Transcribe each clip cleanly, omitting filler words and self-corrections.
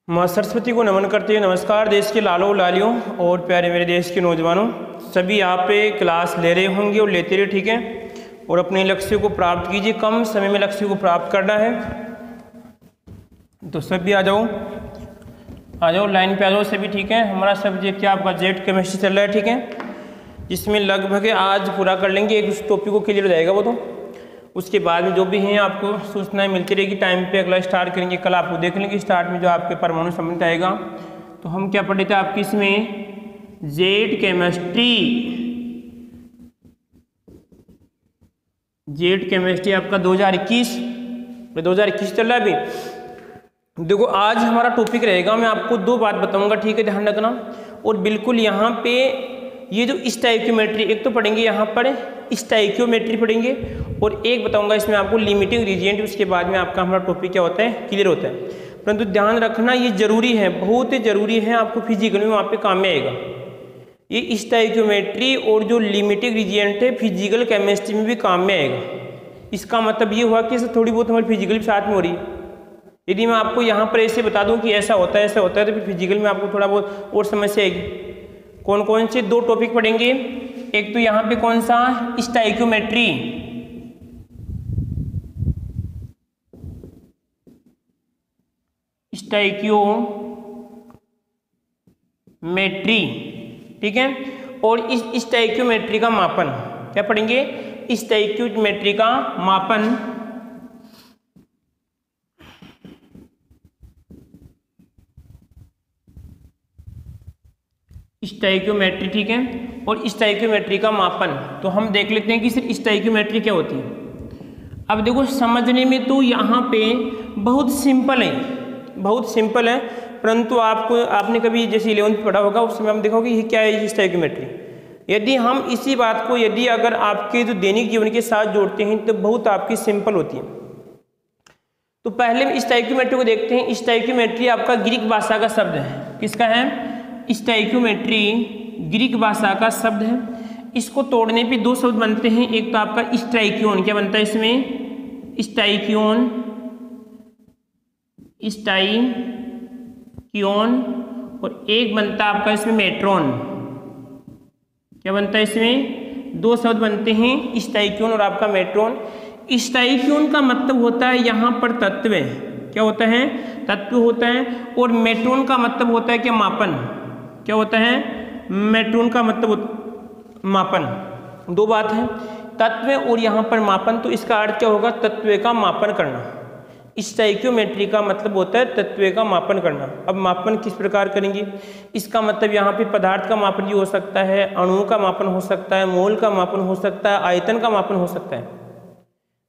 माँ सरस्वती को नमन करते हुए नमस्कार। देश के लालों लालियों और प्यारे मेरे देश के नौजवानों, सभी यहाँ पे क्लास ले रहे होंगे और लेते रहे, ठीक है। और अपने लक्ष्य को प्राप्त कीजिए, कम समय में लक्ष्य को प्राप्त करना है। तो सभी आ जाओ लाइन पे आ जाओ सभी, ठीक है। हमारा सब्जेक्ट क्या आपका जेट केमिस्ट्री चल रहा है, ठीक है। जिसमें लगभग आज पूरा कर लेंगे, एक उस टॉपिक को क्लियर हो जाएगा वो। तो उसके बाद में जो भी हैं आपको सूचनाएं मिलती रहेगी, टाइम पे अगला स्टार्ट करेंगे। कल आपको देख लेंगे स्टार्ट में जो आपके परमाणु संबंधित आएगा। तो हम क्या पढ़े थे आपकी इसमें जेट केमिस्ट्री आपका 2021 चल रहा है अभी। देखो आज हमारा टॉपिक रहेगा, मैं आपको दो बात बताऊंगा, ठीक है, ध्यान रखना। और बिल्कुल यहाँ पे ये जो स्टोइकियोमेट्री, एक तो पढ़ेंगे यहाँ पर स्टोइकियोमेट्री पढ़ेंगे, और एक बताऊंगा इसमें आपको लिमिटिंग रीजिएंट। उसके बाद में आपका हमारा टॉपिक क्या होता है, क्लियर होता है। परंतु ध्यान रखना ये जरूरी है, बहुत जरूरी है, आपको फिजिकल में वहाँ पे काम में आएगा। ये स्टोइकियोमेट्री और जो लिमिटिंग रीजिएंट है फिजिकल केमिस्ट्री में भी काम में आएगा। इसका मतलब ये हुआ कि थोड़ी बहुत हमारी फिजिकल भी साथ में हो रही है। यदि मैं आपको यहाँ पर ऐसे बता दूँ कि ऐसा होता है तो फिर फिजिकल में आपको थोड़ा बहुत और समस्या आएगी। कौन कौन से दो टॉपिक पढ़ेंगे, एक तो यहाँ पे कौन सा स्टोइकियोमेट्री, ठीक है। और इस स्टोइकियोमेट्री का मापन क्या पढ़ेंगे, स्टोइकियोमेट्री का मापन, स्टोइकियोमेट्री, ठीक है। और स्टोइकियोमेट्री का मापन तो हम देख लेते हैं कि सिर्फ स्टोइकियोमेट्री क्या होती है। अब देखो समझने में तो यहाँ पे बहुत सिंपल है, परंतु आपने कभी जैसे 11th पढ़ा होगा उस समय हम देखोगे ये क्या है स्टोइकियोमेट्री। यदि हम इसी बात को अगर आपके जो दैनिक जीवन के साथ जोड़ते हैं तो बहुत आपकी सिंपल होती है। तो पहले स्टोइकियोमेट्री को देखते हैं। स्टोइकियोमेट्री आपका ग्रीक भाषा का शब्द है। किसका है? स्टोइकियोमेट्री ग्रीक भाषा का शब्द है। इसको तोड़ने पे दो शब्द बनते हैं। एक तो आपका स्ट्राइकियोन, क्या बनता है इसमें, स्ट्राइकियोन, और एक बनता है आपका इसमें मेट्रोन। क्या बनता है इसमें? दो शब्द बनते हैं, स्ट्राइकियोन और आपका मेट्रोन। स्ट्राइकियोन का मतलब होता है यहाँ पर तत्व, क्या होता है, तत्व होता है। और मेट्रोन का मतलब होता है कि मापन, क्या होता है, मेट्रोन का मतलब मापन। दो बात है, तत्व और यहाँ पर मापन। तो इसका अर्थ क्या होगा, तत्व का मापन करना। स्टोइकियोमेट्री का मतलब होता है तत्व का मापन करना। अब मापन किस प्रकार करेंगे, इसका मतलब यहाँ पे पदार्थ का मापन भी हो सकता है, अणु का मापन हो सकता है, मोल का मापन हो सकता है, आयतन का मापन हो सकता है।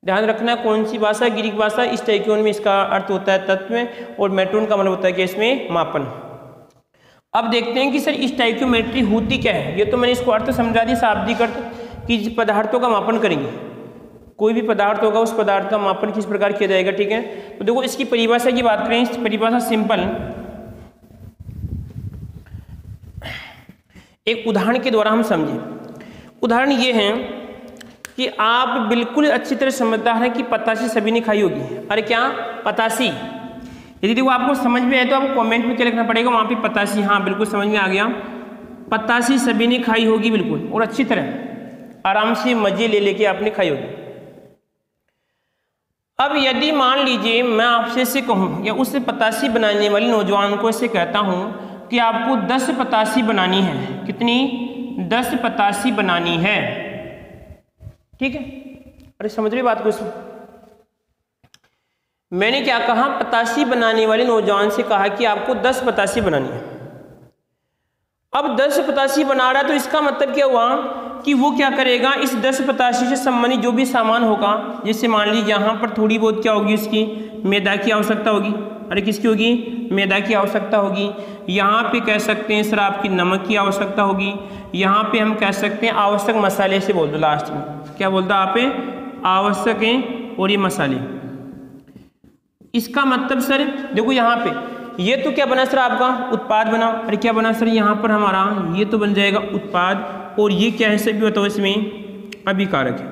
ध्यान रखना कौन सी भाषा, ग्रीक भाषा। स्टोइकियोन में इसका अर्थ होता है तत्व और मेट्रोन का मतलब होता है कि इसमें मापन। अब देखते हैं कि सर स्टोइकियोमेट्री होती क्या है। ये तो मैंने इसको अर्थ समझा दिया, शाब्दिक अर्थ, कि पदार्थों का मापन करेंगे। कोई भी पदार्थ होगा उस पदार्थ का मापन किस प्रकार किया जाएगा, ठीक है। तो देखो इसकी परिभाषा की बात करें, इस परिभाषा सिंपल, एक उदाहरण के द्वारा हम समझें। उदाहरण ये है कि आप बिल्कुल अच्छी तरह समझदार हैं कि पतासी सभी ने खाई होगी। अरे क्या पतासी, यदि देखो आपको समझ में आए तो आपको कमेंट में क्या लिखना पड़ेगा, वहाँ पे पतासी, हाँ बिल्कुल समझ में आ गया, पतासी सभी ने खाई होगी बिल्कुल, और अच्छी तरह आराम से मजे ले लेके आपने खाई होगी। अब यदि मान लीजिए मैं आपसे से कहूँ या उस पतासी बनाने वाले नौजवान को ऐसे कहता हूँ कि आपको 10 पतासी बनानी है। कितनी? 10 पतासी बनानी है, ठीक है। अरे समझ रही बात को, इसमें मैंने क्या कहा, पतासी बनाने वाले नौजवान से कहा कि आपको 10 पतासी बनानी है। अब 10 पतासी बना रहा है तो इसका मतलब क्या हुआ कि वो क्या करेगा, इस 10 पतासी से संबंधित जो भी सामान होगा, जैसे मान लीजिए यहाँ पर थोड़ी बहुत क्या होगी, इसकी मैदा की आवश्यकता होगी। अरे किसकी होगी? मैदा की आवश्यकता होगी। यहाँ पे कह सकते हैं सर आपकी नमक की आवश्यकता होगी। यहाँ पे हम कह सकते हैं आवश्यक मसाले से बोल दो, लास्ट में क्या बोल दो आप, आवश्यक हैं और ये मसाले। इसका मतलब सर देखो यहाँ पे ये तो क्या बना सर आपका उत्पाद बना। अरे क्या बना सर, यहाँ पर हमारा ये तो बन जाएगा उत्पाद, और ये क्या है सर भी बताओ, इसमें अभिकारक है।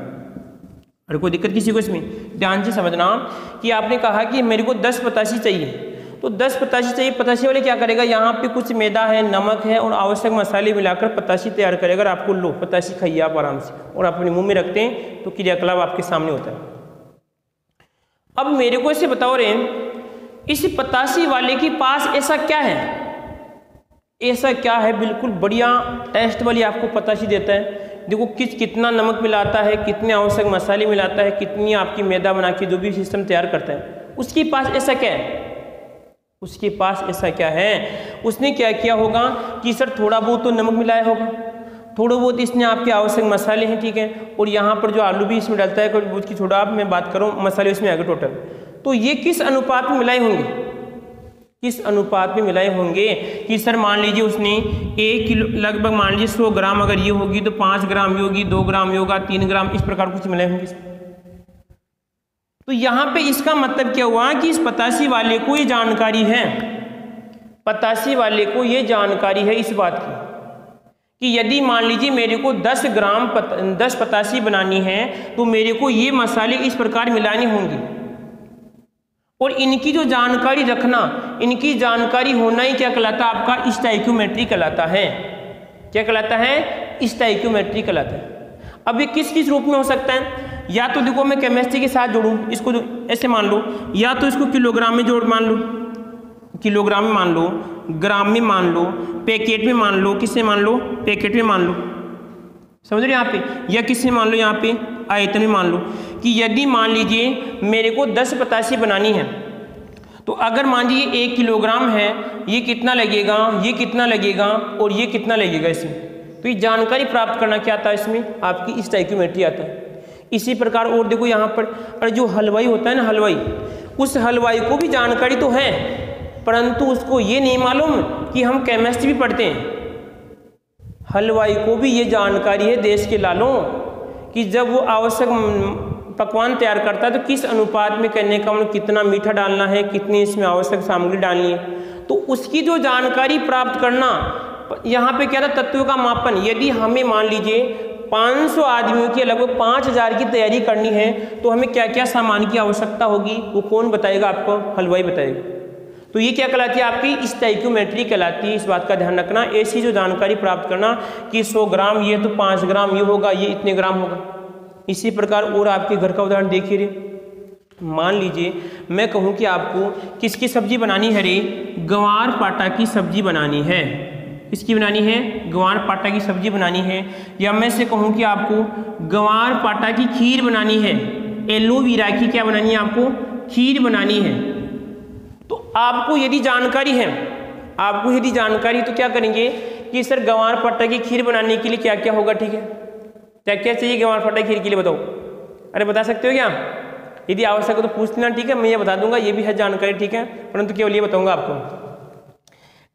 अरे कोई दिक्कत किसी को इसमें? ध्यान से समझना कि आपने कहा कि मेरे को 10 पतासी चाहिए, तो 10 85 चाहिए। 85 वाले क्या करेगा, यहाँ पे कुछ मैदा है, नमक है और आवश्यक मसाले मिलाकर 85 तैयार करेगा। अगर आपको लो 85 खाइए आप आराम से और अपने मुंह में रखते हैं तो क्रियाकलाप आपके सामने होता है। अब मेरे को इसे बताओ रे, इस 85 वाले के पास ऐसा क्या है, ऐसा क्या है बिल्कुल बढ़िया टेस्ट वाली आपको 85 देता है। देखो कितना नमक मिलाता है, कितने आवश्यक मसाले मिलाता है, कितनी आपकी मैदा बना के जो भी सिस्टम तैयार करता है, उसके पास ऐसा क्या है, उसके पास ऐसा क्या है। उसने क्या किया होगा कि सर थोड़ा बहुत तो नमक मिलाया होगा, थोड़ा बहुत इसने आपके आवश्यक मसाले हैं, ठीक है, और यहाँ पर जो आलू भी इसमें डालता है उसकी थोड़ा आप मैं बात करूँ मसाले इसमें आगे टोटल, तो ये किस अनुपात में मिलाए होंगे, किस अनुपात में मिलाए होंगे कि सर मान लीजिए उसने 1 किलो लगभग मान लीजिए 100 ग्राम अगर ये होगी तो 5 ग्राम ये होगी, 2 ग्राम ये होगा, 3 ग्राम, इस प्रकार कुछ मिलाए होंगे। तो यहाँ पे इसका मतलब क्या हुआ कि इस 85 वाले को ये जानकारी है, 85 वाले को ये जानकारी है इस बात की कि यदि मान लीजिए मेरे को 10 ग्राम 10 85 बनानी है तो मेरे को ये मसाले इस प्रकार मिलाने होंगे। और इनकी जो जानकारी रखना, इनकी जानकारी होना ही क्या कहलाता है, आपका स्टोइकियोमेट्री कहलाता है। क्या कहलाता है, स्टोइकियोमेट्री कहलाता है। अब ये किस किस रूप में हो सकता है, या तो देखो मैं केमिस्ट्री के साथ जोड़ूं इसको, ऐसे मान लो, या तो इसको किलोग्राम में जोड़ मान लो, किलोग्राम में मान लो, ग्राम में मान लो, पैकेट में मान लो, किससे मान लो, पैकेट में मान लो, समझ रहे यहाँ पे, या किससे मान लो, यहाँ पे आयतन में मान लो कि यदि मान लीजिए मेरे को 10 85 बनानी है तो अगर मान लीजिए 1 किलोग्राम है, ये कितना लगेगा, ये कितना लगेगा और ये कितना लगेगा इसमें, तो ये जानकारी प्राप्त करना क्या आता है इसमें, आपकी स्टोइकियोमेट्री आता है। इसी प्रकार और देखो यहाँ पर जो हलवाई होता है ना, हलवाई, उस हलवाई को भी जानकारी तो है परंतु उसको ये नहीं मालूम कि हम केमिस्ट्री भी पढ़ते हैं। हलवाई को भी ये जानकारी है देश के लालों कि जब वो आवश्यक पकवान तैयार करता है तो किस अनुपात में करने का, मतलब कितना मीठा डालना है, कितनी इसमें आवश्यक सामग्री डालनी है, तो उसकी जो जानकारी प्राप्त करना, यहाँ पे क्या था, तत्वों का मापन। यदि हमें मान लीजिए 500 आदमियों की लगभग 5000 की तैयारी करनी है तो हमें क्या क्या सामान की आवश्यकता होगी, वो कौन बताएगा आपको, हलवाई बताएगा। तो ये क्या कहलाती है, आपकी स्टोइकियोमेट्री कहलाती है। इस बात का ध्यान रखना, ऐसी जो जानकारी प्राप्त करना कि 100 ग्राम ये तो 5 ग्राम ये होगा, ये इतने ग्राम होगा। इसी प्रकार और आपके घर का उदाहरण देखिए रे, मान लीजिए मैं कहूँ कि आपको किसकी सब्जी बनानी है रे, गंवार पाटा की सब्जी बनानी है। किसकी बनानी है, गंवार पाटा की सब्जी बनानी है। या मैं से कहूँ कि आपको गंवार पाटा की खीर बनानी है, एलोवेरा की क्या बनानी है, आपको खीर बनानी है। तो आपको यदि जानकारी है, आपको यदि जानकारी तो क्या करेंगे कि सर गंवार पाटा की खीर बनाने के लिए क्या क्या होगा, ठीक है, क्या क्या चाहिए गंवार पाटा की खीर के लिए बताओ। अरे बता सकते हो क्या, यदि आवश्यक हो तो पूछ लेना, ठीक है, मैं ये बता दूंगा, ये भी है जानकारी, ठीक है, परंतु केवल ये बताऊंगा आपको।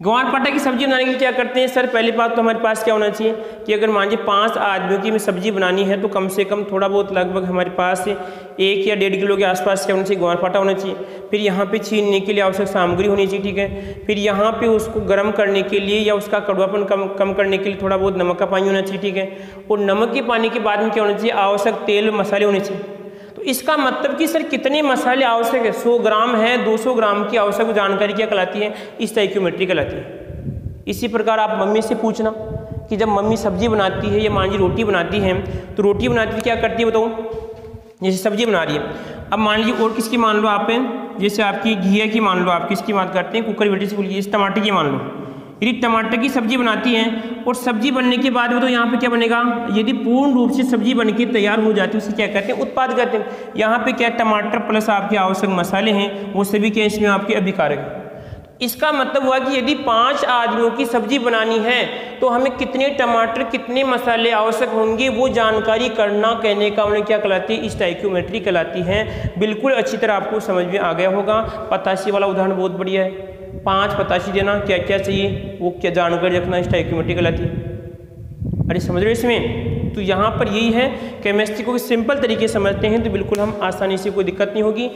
गंवार पाटा की सब्जी बनाने के लिए क्या करते हैं सर, पहली बात तो हमारे पास क्या होना चाहिए कि अगर मान लीजिए 5 आदमियों की सब्जी बनानी है तो कम से कम थोड़ा बहुत लगभग हमारे पास 1 या 1.5 किलो के आसपास क्या होना चाहिए, गंवार पाटा होना चाहिए। फिर यहाँ पे छीनने के लिए आवश्यक सामग्री होनी चाहिए, ठीक है। फिर यहाँ पे उसको गर्म करने के लिए या उसका कड़वापन कम करने के लिए थोड़ा बहुत नमक का पानी होना चाहिए, ठीक है। और नमक के पानी के बाद में क्या होना चाहिए, आवश्यक तेल मसाले होने चाहिए। तो इसका मतलब कि सर कितने मसाले आवश्यक है, 100 ग्राम है, 200 ग्राम की आवश्यक जानकारी क्या कहलाती है, स्टोइकियोमेट्री कहलाती है। इसी प्रकार आप मम्मी से पूछना कि जब मम्मी सब्जी बनाती है या मान लीजिए रोटी बनाती है तो रोटी बनाती है क्या करती है बताओ, जैसे सब्जी बना रही है। अब मान लीजिए और किसकी मान लो आप, जैसे आपकी घिया की मान लो, आप किसकी बात करते हैं, कुकर बेटी से बोलिए, इस टमाटर की मान लो। यदि टमाटर की सब्जी बनाती हैं और सब्जी बनने के बाद में तो यहाँ पे क्या बनेगा, यदि पूर्ण रूप से सब्जी बन के तैयार हो जाती है उसे क्या कहते हैं, उत्पाद कहते हैं। यहाँ पे क्या टमाटर प्लस आपके आवश्यक मसाले हैं वो सभी क्या इसमें आपके अभिकारक हैं। इसका मतलब हुआ कि यदि 5 आदमियों की सब्जी बनानी है तो हमें कितने टमाटर कितने मसाले आवश्यक होंगे वो जानकारी करना, कहने का उन्हें क्या कहलाती है, स्टोइकियोमेट्री कहलाती है। बिल्कुल अच्छी तरह आपको समझ में आ गया होगा। 85 वाला उदाहरण बहुत बढ़िया है, 5 85 देना, क्या क्या चाहिए वो क्या जानकारी रखना, स्टोइकियोमेट्री कहलाती है। अरे समझ रहे इसमें, तो यहाँ पर यही है, केमिस्ट्री को सिंपल तरीके से समझते हैं तो बिल्कुल हम आसानी से, कोई दिक्कत नहीं होगी।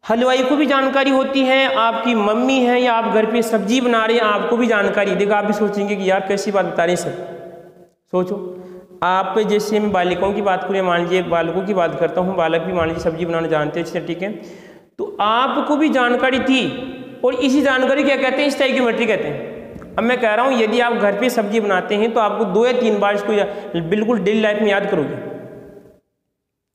हलवाई को भी जानकारी होती है, आपकी मम्मी है या आप घर पे सब्जी बना रहे हैं आपको भी जानकारी। देखो आप भी सोचेंगे कि यार कैसी बात बता रहे हैं सर, सोचो आप, जैसे मैं बालिकाओं की बात करूँ, मान लीजिए बालकों की बात करता हूँ, बालक भी मान लीजिए सब्जी बनाना जानते हैं, ठीक है, तो आपको भी जानकारी थी और इसी जानकारी क्या कहते हैं, स्टोइकियोमेट्री कहते हैं। अब मैं कह रहा हूँ यदि आप घर पे सब्जी बनाते हैं तो आपको 2 या 3 बार इसको बिल्कुल डेली लाइफ में याद करोगे।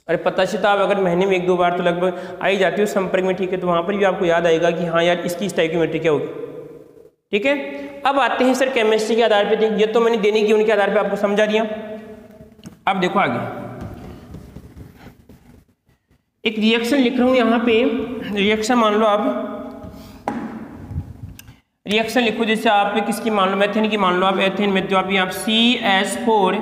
अरे पता चलता आप अगर महीने में 1-2 बार तो लगभग आ ही जाती हो संपर्क में, ठीक है, तो वहाँ पर भी आपको याद आएगा कि हाँ यार इसकी स्टोइकियोमेट्री क्या होगी। ठीक है, अब आते हैं सर केमिस्ट्री के आधार पे। ये तो मैंने देने की उनके आधार पे आपको समझा दिया। अब देखो आगे एक रिएक्शन लिख रहा हूँ यहाँ पे। रिएक्शन मान लो आप रिएक्शन लिखो, जैसे आप किसकी मान लो, मेथेन की मान लो आप। एथेन में जो आप यहाँ CH4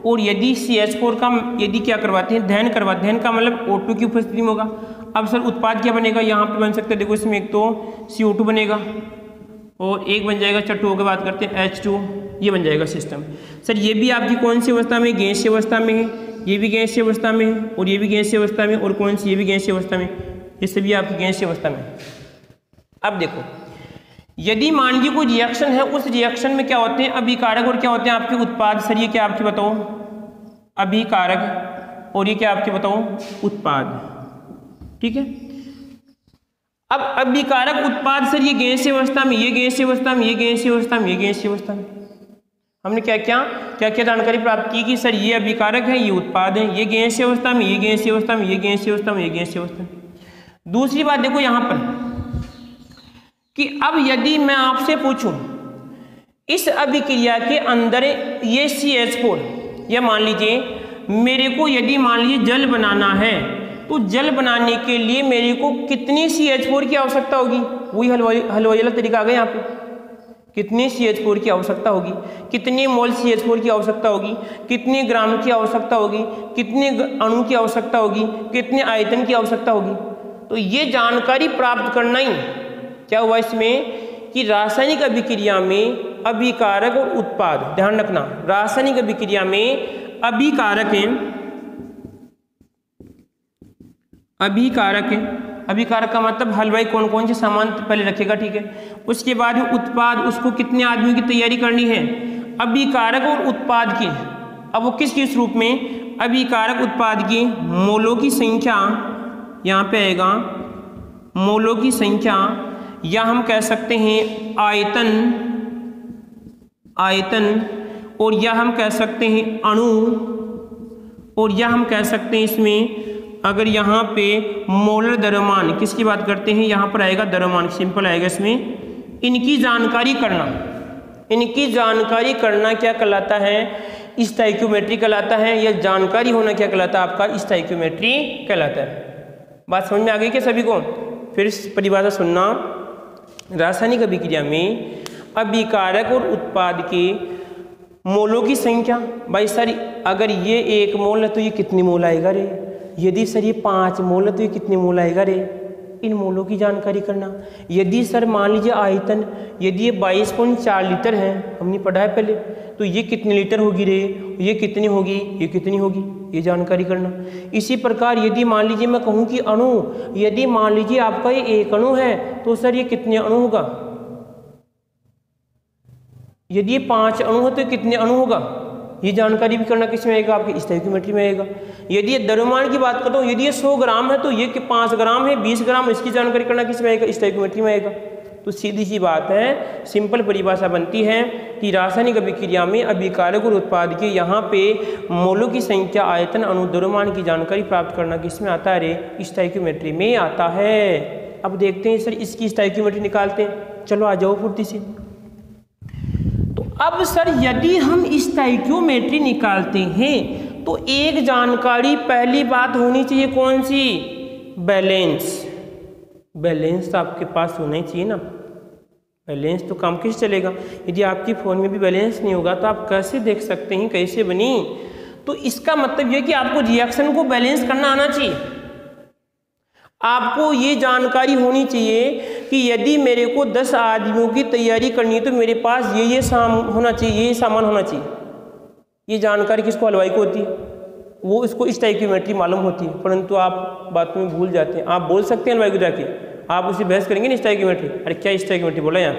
और यदि CH4 का यदि क्या करवाते हैं, दहन करवाते हैं, दहन का मतलब O2 की उपस्थिति में होगा। अब सर उत्पाद क्या बनेगा, यहाँ पे बन सकता है, देखो इसमें एक तो CO2 बनेगा और एक बन जाएगा H2O की बात करते हैं H2, ये बन जाएगा सिस्टम। सर ये भी आपकी कौन सी अवस्था में, गैसीय अवस्था में है, ये भी गैसीय अवस्था में है और ये भी गैसीय अवस्था में, और कौन सी, ये भी गैसीय अवस्था में, ये सभी आपकी गैसीय अवस्था में। अब देखो यदि मान लीजिए कोई रिएक्शन है, उस रिएक्शन में क्या होते हैं, अभिकारक और क्या होते हैं आपके उत्पाद। सर ये क्या आपके बताओ, अभिकारक और ये क्या आपके बताओ, उत्पाद। ठीक है, अब अभिकारक उत्पाद सर ये गैसीय अवस्था में, ये गैसीय अवस्था में, ये गैसीय अवस्था में, ये गैसीय अवस्था में। हमने क्या क्या जानकारी प्राप्त की कि सर ये अभिकारक है, ये उत्पाद है, ये गैसीय अवस्था में, ये गैसीय अवस्था में, ये गैसीय अवस्था में, ये गैसीय अवस्था में। दूसरी बात देखो यहाँ पर कि अब यदि मैं आपसे पूछूं इस अभिक्रिया के अंदर ये CH4, या मान लीजिए मेरे को यदि मान लीजिए जल बनाना है, तो जल बनाने के लिए मेरे को कितनी CH4 की आवश्यकता होगी। वही हलवाई वाला तरीका आ गया यहाँ पे, कितनी CH4 की आवश्यकता होगी, कितने मोल CH4 की आवश्यकता होगी, कितने ग्राम की आवश्यकता होगी, कितने अणु की आवश्यकता होगी, कितने आयतन की आवश्यकता होगी। तो ये जानकारी प्राप्त करना ही क्या हुआ इसमें कि रासायनिक अभिक्रिया में अभिकारक और उत्पाद, ध्यान रखना, रासायनिक अभिक्रिया में अभिकारक है, अभिकारक का मतलब हलवाई कौन कौन से सामान पहले रखेगा, ठीक है। उसके बाद उत्पाद, उसको कितने आदमियों की तैयारी करनी है, अभिकारक और उत्पाद की। अब वो किस रूप में, अभिकारक उत्पाद की मोलों की संख्या, यहाँ पे आएगा मोलों की संख्या, या हम कह सकते हैं आयतन, और या हम कह सकते हैं अणु, और या हम कह सकते हैं इसमें अगर यहाँ पे मोलर द्रव्यमान, किसकी बात करते हैं, यहाँ पर आएगा द्रव्यमान, सिंपल आएगा इसमें। इनकी जानकारी करना क्या कहलाता है, स्टोइकियोमेट्री कहलाता है, या जानकारी होना क्या कहलाता है आपका, स्टोइकियोमेट्री कहलाता है। बात समझ में आ गई क्या सभी को। फिर परिभाषा सुनना, रासायनिक अभिक्रिया में अभिकारक और उत्पाद के मोलों की संख्या। भाई सर अगर ये 1 मोल है तो ये कितनी मोल आएगा रे, यदि सर ये 5 मोल है तो ये कितने मोल आएगा रे, इन मोलों की जानकारी करना। यदि सर मान लीजिए आयतन, यदि ये 22.4 लीटर है, हमने पढ़ा है पहले, तो ये कितने लीटर होगी रे, ये कितनी होगी, ये कितनी होगी, ये जानकारी करना। इसी प्रकार यदि मान लीजिए मैं कहूँ कि अणु, यदि मान लीजिए आपका ये 1 अणु है तो सर ये कितने अणु होगा, यदि ये 5 अणु है तो कितने अणु होगा, ये जानकारी भी करना किस में आएगा, आपकी स्टोइकियोमेट्री में आएगा। यदि ये द्रव्यमान की बात करता हूँ, यदि ये 100 ग्राम है तो ये 5 ग्राम है, 20 ग्राम, इसकी जानकारी करना किस में आएगा, स्टोइकियोमेट्री में आएगा। तो सीधी सी बात है, सिंपल परिभाषा बनती है कि रासायनिक अभिक्रिया में अभिकारक और उत्पाद के यहाँ पे मोलों की संख्या, आयतन, अणु, द्रव्यमान की जानकारी प्राप्त करना किस में आता है रे, स्टोइकियोमेट्री में आता है। अब देखते हैं सर इसकी स्टोइकियोमेट्री निकालते हैं, चलो आ जाओ फुर्ती से। तो अब सर यदि हम स्टोइकियोमेट्री निकालते हैं तो एक जानकारी पहली बात होनी चाहिए, कौन सी, बैलेंस। बैलेंस तो आपके पास होना ही चाहिए ना, बैलेंस तो काम किस चलेगा। यदि आपकी फ़ोन में भी बैलेंस नहीं होगा तो आप कैसे देख सकते हैं कैसे बनी। तो इसका मतलब यह कि आपको रिएक्शन को बैलेंस करना आना चाहिए। आपको ये जानकारी होनी चाहिए कि यदि मेरे को 10 आदमियों की तैयारी करनी है तो मेरे पास ये होना चाहिए, ये सामान होना चाहिए। ये जानकारी किसको, हलवाई को होती है, वो इसको स्टोइकियोमेट्री मालूम होती है, परंतु आप बातों में भूल जाते हैं। आप बोल सकते हैं हलवाई को जाके, आप उससे बहस करेंगे ना स्टोइकियोमेट्री, अरे क्या स्टोइकियोमेट्री बोला यहाँ,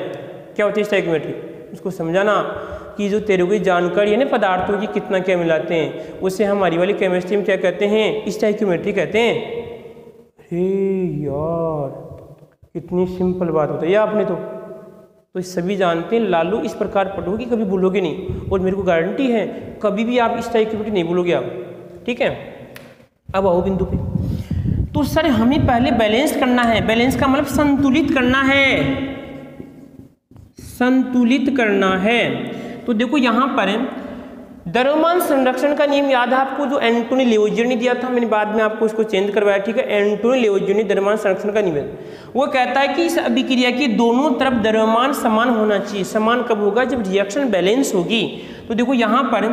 क्या होती है स्टोइकियोमेट्री, उसको समझाना कि जो तेरे को जानकारी है ना पदार्थों की कितना क्या मिलाते हैं, उसे हमारी वाली केमिस्ट्री में क्या कहते हैं, स्टोइकियोमेट्री कहते हैं। हे यार इतनी सिंपल बात होता है या आपने तो सभी जानते हैं। लालू इस प्रकार पढ़ोगे कभी भूलोगे नहीं, और मेरे को गारंटी है कभी भी आप इस टाइप की नहीं भूलोगे आप, ठीक है। अब आओ बिंदु पे। तो सर हमें पहले बैलेंस करना है, बैलेंस का मतलब संतुलित करना है, संतुलित करना है। तो देखो यहाँ पर द्रव्यमान संरक्षण का नियम याद है आपको, जो एंटोनी लेवोजियर ने दिया था, मैंने बाद में आपको इसको चेंज करवाया, ठीक है। एंटोनी लेवोजियर ने द्रव्यमान संरक्षण का नियम, वो कहता है कि इस अभिक्रिया की दोनों तरफ द्रव्यमान समान होना चाहिए। समान कब होगा? जब रिएक्शन बैलेंस होगी। तो देखो यहाँ पर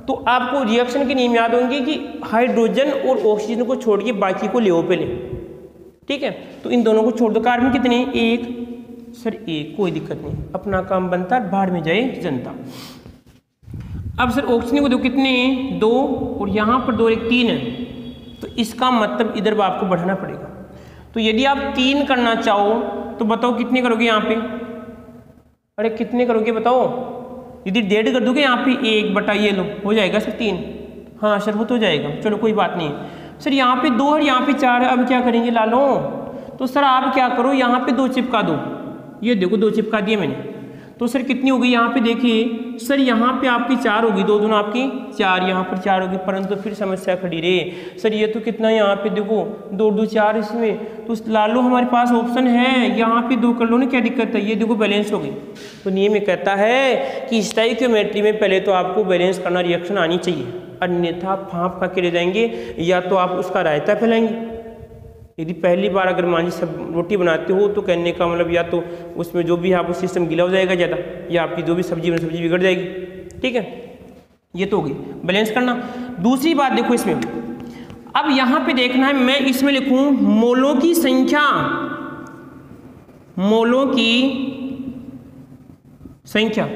तो आपको रिएक्शन के नियम याद होंगे कि हाइड्रोजन और ऑक्सीजन को छोड़ के बाकी को लेवो पे ले, ठीक है। तो इन दोनों को छोड़ दो। कार्बन कितने? एक, सर एक, कोई दिक्कत नहीं, अपना काम बनता है, बाहर में जाए जनता। अब सर ऑक्सीजन को देखो कितने? दो, और यहाँ पर दो, एक, तीन है। तो इसका मतलब इधर आपको बढ़ाना पड़ेगा। तो यदि आप 3 करना चाहो तो बताओ कितने करोगे यहाँ पे? अरे कितने करोगे बताओ? यदि 1.5 कर दोगे यहाँ पे 1 बटा ये लो, हो जाएगा सर 3। हाँ सर वो तो हो जाएगा, चलो कोई बात नहीं। सर यहाँ पे 2 और यहाँ पे 4 है, अब क्या करेंगे लालो? तो सर आप क्या करो, यहाँ पे 2 चिपका दो। ये देखो 2 चिपका दिए मैंने। तो सर कितनी होगी यहाँ पे? देखिए सर यहाँ पे आपकी 4 होगी, 2 दूना आपकी 4, यहाँ पर 4 होगी, परंतु फिर समस्या खड़ी रहे। सर ये तो कितना यहाँ पे देखो 2 2 4 इसमें, तो लालो हमारे पास ऑप्शन है, यहाँ पे 2 कर लो ना, क्या दिक्कत है? ये देखो बैलेंस हो गई। तो नियम में कहता है कि स्टोइकियोमेट्री में पहले तो आपको बैलेंस करना रिएक्शन आनी चाहिए, अन्यथा फाँप खा के रह जाएंगे, या तो आप उसका रायता फैलाएंगे। यदि पहली बार अगर मान लीजिए सब रोटी बनाते हो तो कहने का मतलब या तो उसमें जो भी आपको सिस्टम गीला हो जाएगा ज़्यादा, या आपकी जो भी सब्जी बिगड़ जाएगी, ठीक है। ये तो होगी बैलेंस करना। दूसरी बात देखो इसमें, अब यहाँ पे देखना है, मैं इसमें लिखूँ मोलों की संख्या, मोलों की संख्या।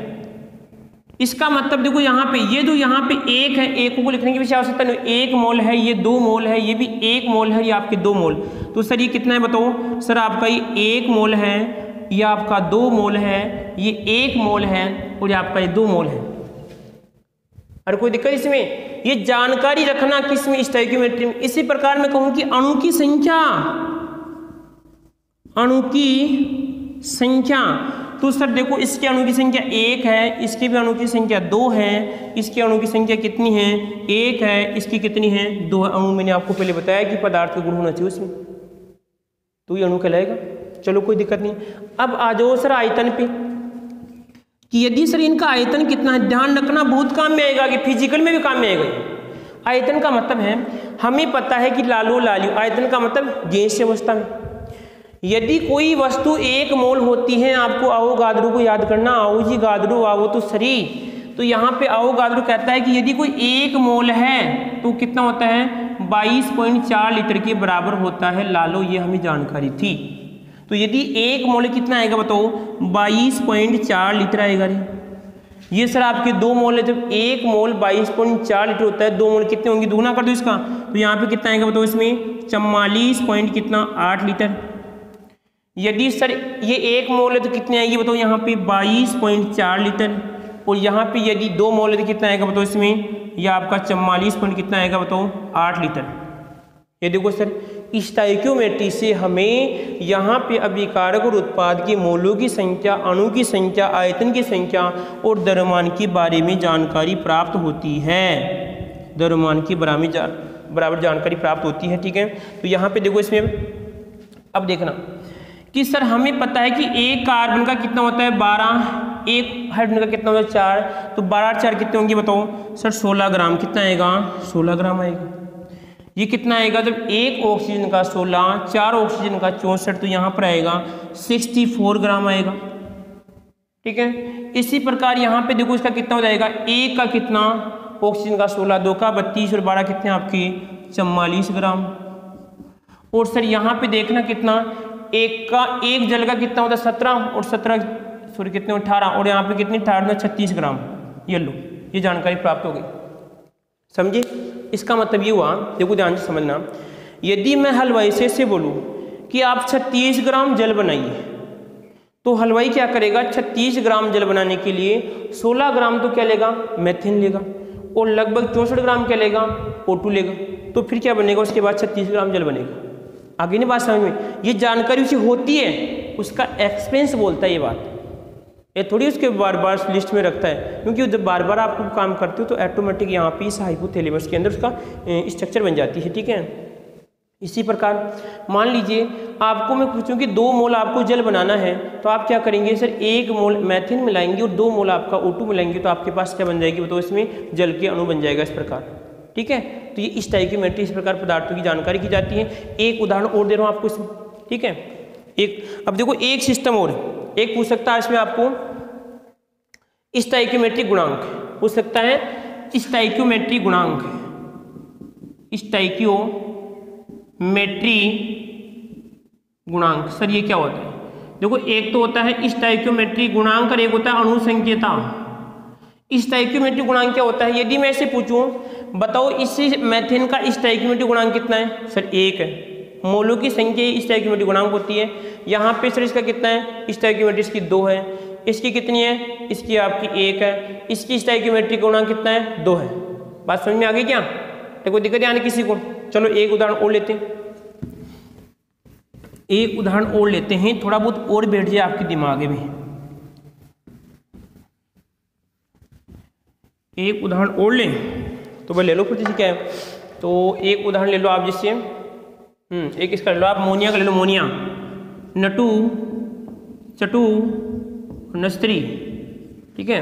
इसका मतलब देखो यहाँ पे ये जो यहाँ पे 1 है, 1 को लिखने की भी आवश्यकता नहीं, 1 मोल है, ये 2 मोल है, ये भी 1 मोल है, ये आपके 2 मोल। तो सर ये कितना है बताओ? सर आपका ये 1 मोल है, ये आपका 2 मोल है, ये 1 मोल है, और ये आपका ये 2 मोल है। और कोई दिक्कत इसमें? ये जानकारी रखना किसमें? स्टोइकियोमेट्री में। इसी प्रकार मैं कहूँ कि अणु की संख्या, अणु की संख्या, तो सर देखो इसके अणु की संख्या 1 है, इसकी भी अणु की संख्या 2 है, इसकी अणु की संख्या कितनी है? 1 है, इसकी कितनी है? 2 अणु। मैंने आपको पहले बताया कि पदार्थ का गुण होना चाहिए उसमें, तो ये अणु कहलाएगा। चलो कोई दिक्कत नहीं। अब आ जाओ सर आयतन पे, कि यदि सर इनका आयतन कितना है, ध्यान रखना बहुत काम में आएगा, कि फिजिकल में भी काम में आएगा। आयतन का मतलब है, हमें पता है कि लालो लालियो, आयतन का मतलब गैसीय अवस्था में यदि कोई वस्तु 1 मोल होती है, आपको आवोगाद्रो को याद करना, आओ जी गाद्रो आओ तो सरी। तो यहाँ पे आवोगाद्रो कहता है कि यदि कोई 1 मोल है तो कितना होता है? 22.4 लीटर के बराबर होता है लालो, ये हमें जानकारी थी। तो यदि 1 मोल कितना आएगा बताओ? 22.4 लीटर आएगा रे। ये सर आपके 2 मोल है, जब 1 मोल 22.4 लीटर होता है, 2 मोल कितने होंगे? दुगना कर दो इसका, तो यहाँ पे कितना आएगा बताओ? इसमें 44.8 लीटर। यदि सर ये 1 मोल है तो कितने आएगी बताओ? यहाँ पे 22.4 लीटर। और यहाँ पे यदि 2 मोल है तो कितना आएगा बताओ? इसमें यह आपका 44 कितना आएगा बताओ? 8 लीटर। ये देखो सर स्टोइकियोमेट्री से हमें यहाँ पे अभिकारक और उत्पाद के मोलों की संख्या, अणु की संख्या, आयतन की संख्या और द्रव्यमान के बारे में जानकारी प्राप्त होती है। द्रव्यमान की बराबर जानकारी प्राप्त होती है, ठीक है। तो यहाँ पे देखो इसमें अब देखना कि सर हमें पता है कि 1 कार्बन का कितना होता है? 12, 1 हाइड्रोजन का कितना होता है? 4। तो 12 और 4 कितने होंगे बताओ? सर 16 ग्राम। कितना आएगा? 16 ग्राम आएगा। ये कितना आएगा? जब 1 ऑक्सीजन का 16, 4 ऑक्सीजन का 64, तो यहाँ पर आएगा 64 ग्राम आएगा, ठीक है। इसी प्रकार यहाँ पे देखो इसका कितना हो जाएगा? 1 का कितना? ऑक्सीजन का 16, 2 का 32 और 12 कितने आपके? 44 ग्राम। और सर यहाँ पे देखना कितना, 1 जल का कितना होता है? 17 और 17 सॉरी कितने? 18 और यहाँ पे कितनी? 36 ग्राम। ये लो, ये जानकारी प्राप्त हो गई, समझे? इसका मतलब ये हुआ, देखो ध्यान से समझना, यदि मैं हलवाई से बोलूँ कि आप 36 ग्राम जल बनाइए, तो हलवाई क्या करेगा? 36 ग्राम जल बनाने के लिए 16 ग्राम तो क्या लेगा? मैथिन लेगा, और लगभग 64 ग्राम क्या लेगा? O2 लेगा। तो फिर क्या बनेगा? उसके बाद 36 ग्राम जल बनेगा। आगे नहीं बात समझ में, ये जानकारी उसे होती है, उसका एक्सपीरियंस बोलता है ये बात, ये थोड़ी उसके बार बार लिस्ट में रखता है, क्योंकि जब बार बार आप काम करते हो तो ऑटोमेटिक यहाँ पे इस हाइपोथैलेमस के अंदर उसका स्ट्रक्चर बन जाती है, ठीक है। इसी प्रकार मान लीजिए आपको मैं पूछूं कि 2 मोल आपको जल बनाना है, तो आप क्या करेंगे सर, 1 मोल मैथिन मिलाएंगे और 2 मोल आपका O2 मिलाएंगे, तो आपके पास क्या बन जाएगी बताओ, इसमें जल के अणु बन जाएगा इस प्रकार, ठीक है। तो ये स्टोइकियोमेट्री इस प्रकार पदार्थों की जानकारी की जाती है। एक उदाहरण और दे रहा हूँ आपको इसमें, ठीक है। एक अब देखो एक सिस्टम और एक पूछ सकता है इसमें आपको स्टोइकियोमेट्री गुणांक पूछ सकता है, स्टोइकियोमेट्री गुणांक, स्टोइकियोमेट्री गुणांक सर ये क्या होता है। देखो एक तो होता है स्टोइकियोमेट्री गुणांक और एक होता है अणु संकेता। स्टोइकियोमेट्री गुणांक क्या होता है, यदि मैं इसे पूछूं बताओ इस मेथेन का स्टोइकियोमेट्री गुणांक कितना है, सर 1 है। मोलों की संख्या स्टोइकियोमेट्री गुणांक होती है। यहाँ पे सर इसका कितना है, स्टोइकियोमेट्री इसकी 2 है, इसकी कितनी है, इसकी आपकी 1 है, इसकी स्टोइकियोमेट्री गुणांक कितना है, 2 है। बात समझ में आ गई क्या, कोई दिक्कत आने किसी को। चलो एक उदाहरण और लेते हैं, एक उदाहरण और लेते हैं, थोड़ा बहुत और बैठ जाए आपके दिमाग में। एक उदाहरण और लें तो भाई ले लो फिर, जैसे क्या है, तो एक उदाहरण ले लो आप, जिससे एक इसका ले लो आप, मोनिया का ले लो, मोनिया, नटू, चटू, नस्त्री, ठीक है।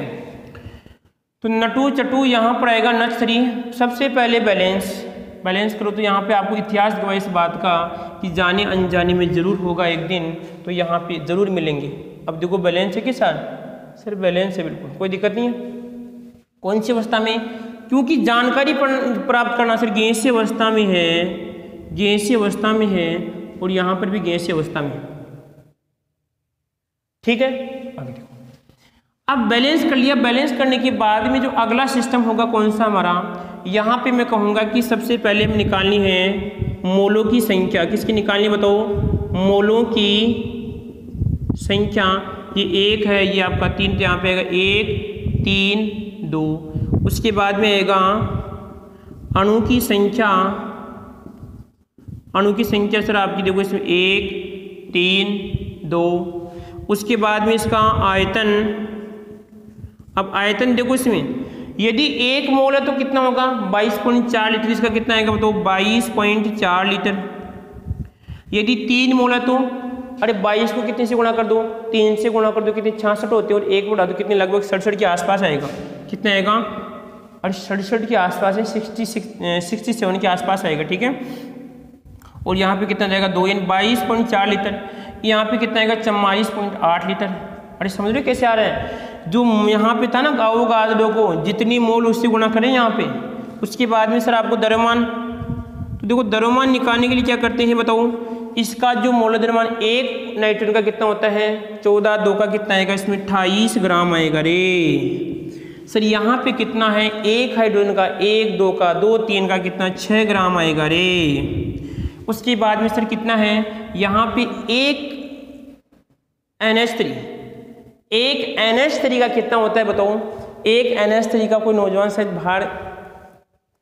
तो नटू चटू यहाँ पर आएगा नस्त्री। सबसे पहले बैलेंस करो तो यहाँ पे आपको इतिहास गवाह इस बात का कि जाने अनजाने में जरूर होगा एक दिन, तो यहाँ पे जरूर मिलेंगे। अब देखो बैलेंस है कि सर बैलेंस है, बिल्कुल कोई दिक्कत नहीं है। कौन सी अवस्था में, क्योंकि जानकारी प्राप्त करना सर गैसीय अवस्था में है, गैसीय अवस्था में है, और यहाँ पर भी गैसीय अवस्था में, ठीक है। आगे देखो, अब बैलेंस कर लिया, बैलेंस करने के बाद में जो अगला सिस्टम होगा कौन सा हमारा, यहाँ पे मैं कहूँगा कि सबसे पहले हम निकालनी है मोलों की संख्या। किसकी निकालनी बताओ, मोलों की संख्या। ये 1 है, ये आपका 3, तो यहाँ पे आएगा 1, 3, 2। उसके बाद में आएगा अणु की संख्या। अणु की संख्या सर आपकी देखो इसमें 1, 3, 2। उसके बाद में इसका आयतन। अब आयतन देखो इसमें यदि 1 मोल है तो कितना होगा 22.4 लीटर, इसका कितना आएगा बताओ 22.4 लीटर। यदि 3 मोल है तो अरे 22 को कितने से गुणा कर दो, 3 से गुणा कर दो, कितने 66 होते हैं, और 1 बढ़ा दो कितने लगभग 67 के आसपास आएगा। कितना आएगा, अरे 67 के आसपास है, 67 के आसपास आएगा, ठीक है। और यहाँ पे कितना जाएगा 2 यानी 22.4 लीटर। यहाँ पे कितना आएगा 44.8 लीटर। अरे समझ रहे कैसे आ रहा है, जो यहाँ पे था ना अवोगाद्रो को जितनी मोल उससे गुणा करें यहाँ पे। उसके बाद में सर आपको द्रव्यमान, तो देखो द्रव्यमान निकालने के लिए क्या करते हैं बताओ, इसका जो मोल द्रव्यमान 1 नाइट्रोजन का कितना होता है 14, 2 का कितना आएगा इसमें 28 ग्राम आएगा रे। सर यहाँ पे कितना है 1 हाइड्रोजन का 1, 2 का 2, 3 का कितना 6 ग्राम आएगा रे। उसके बाद में सर कितना है यहाँ पे 1 NH3, 1 NH3 का कितना होता है बताओ। 1 NH3 का कोई नौजवान शायद बाहर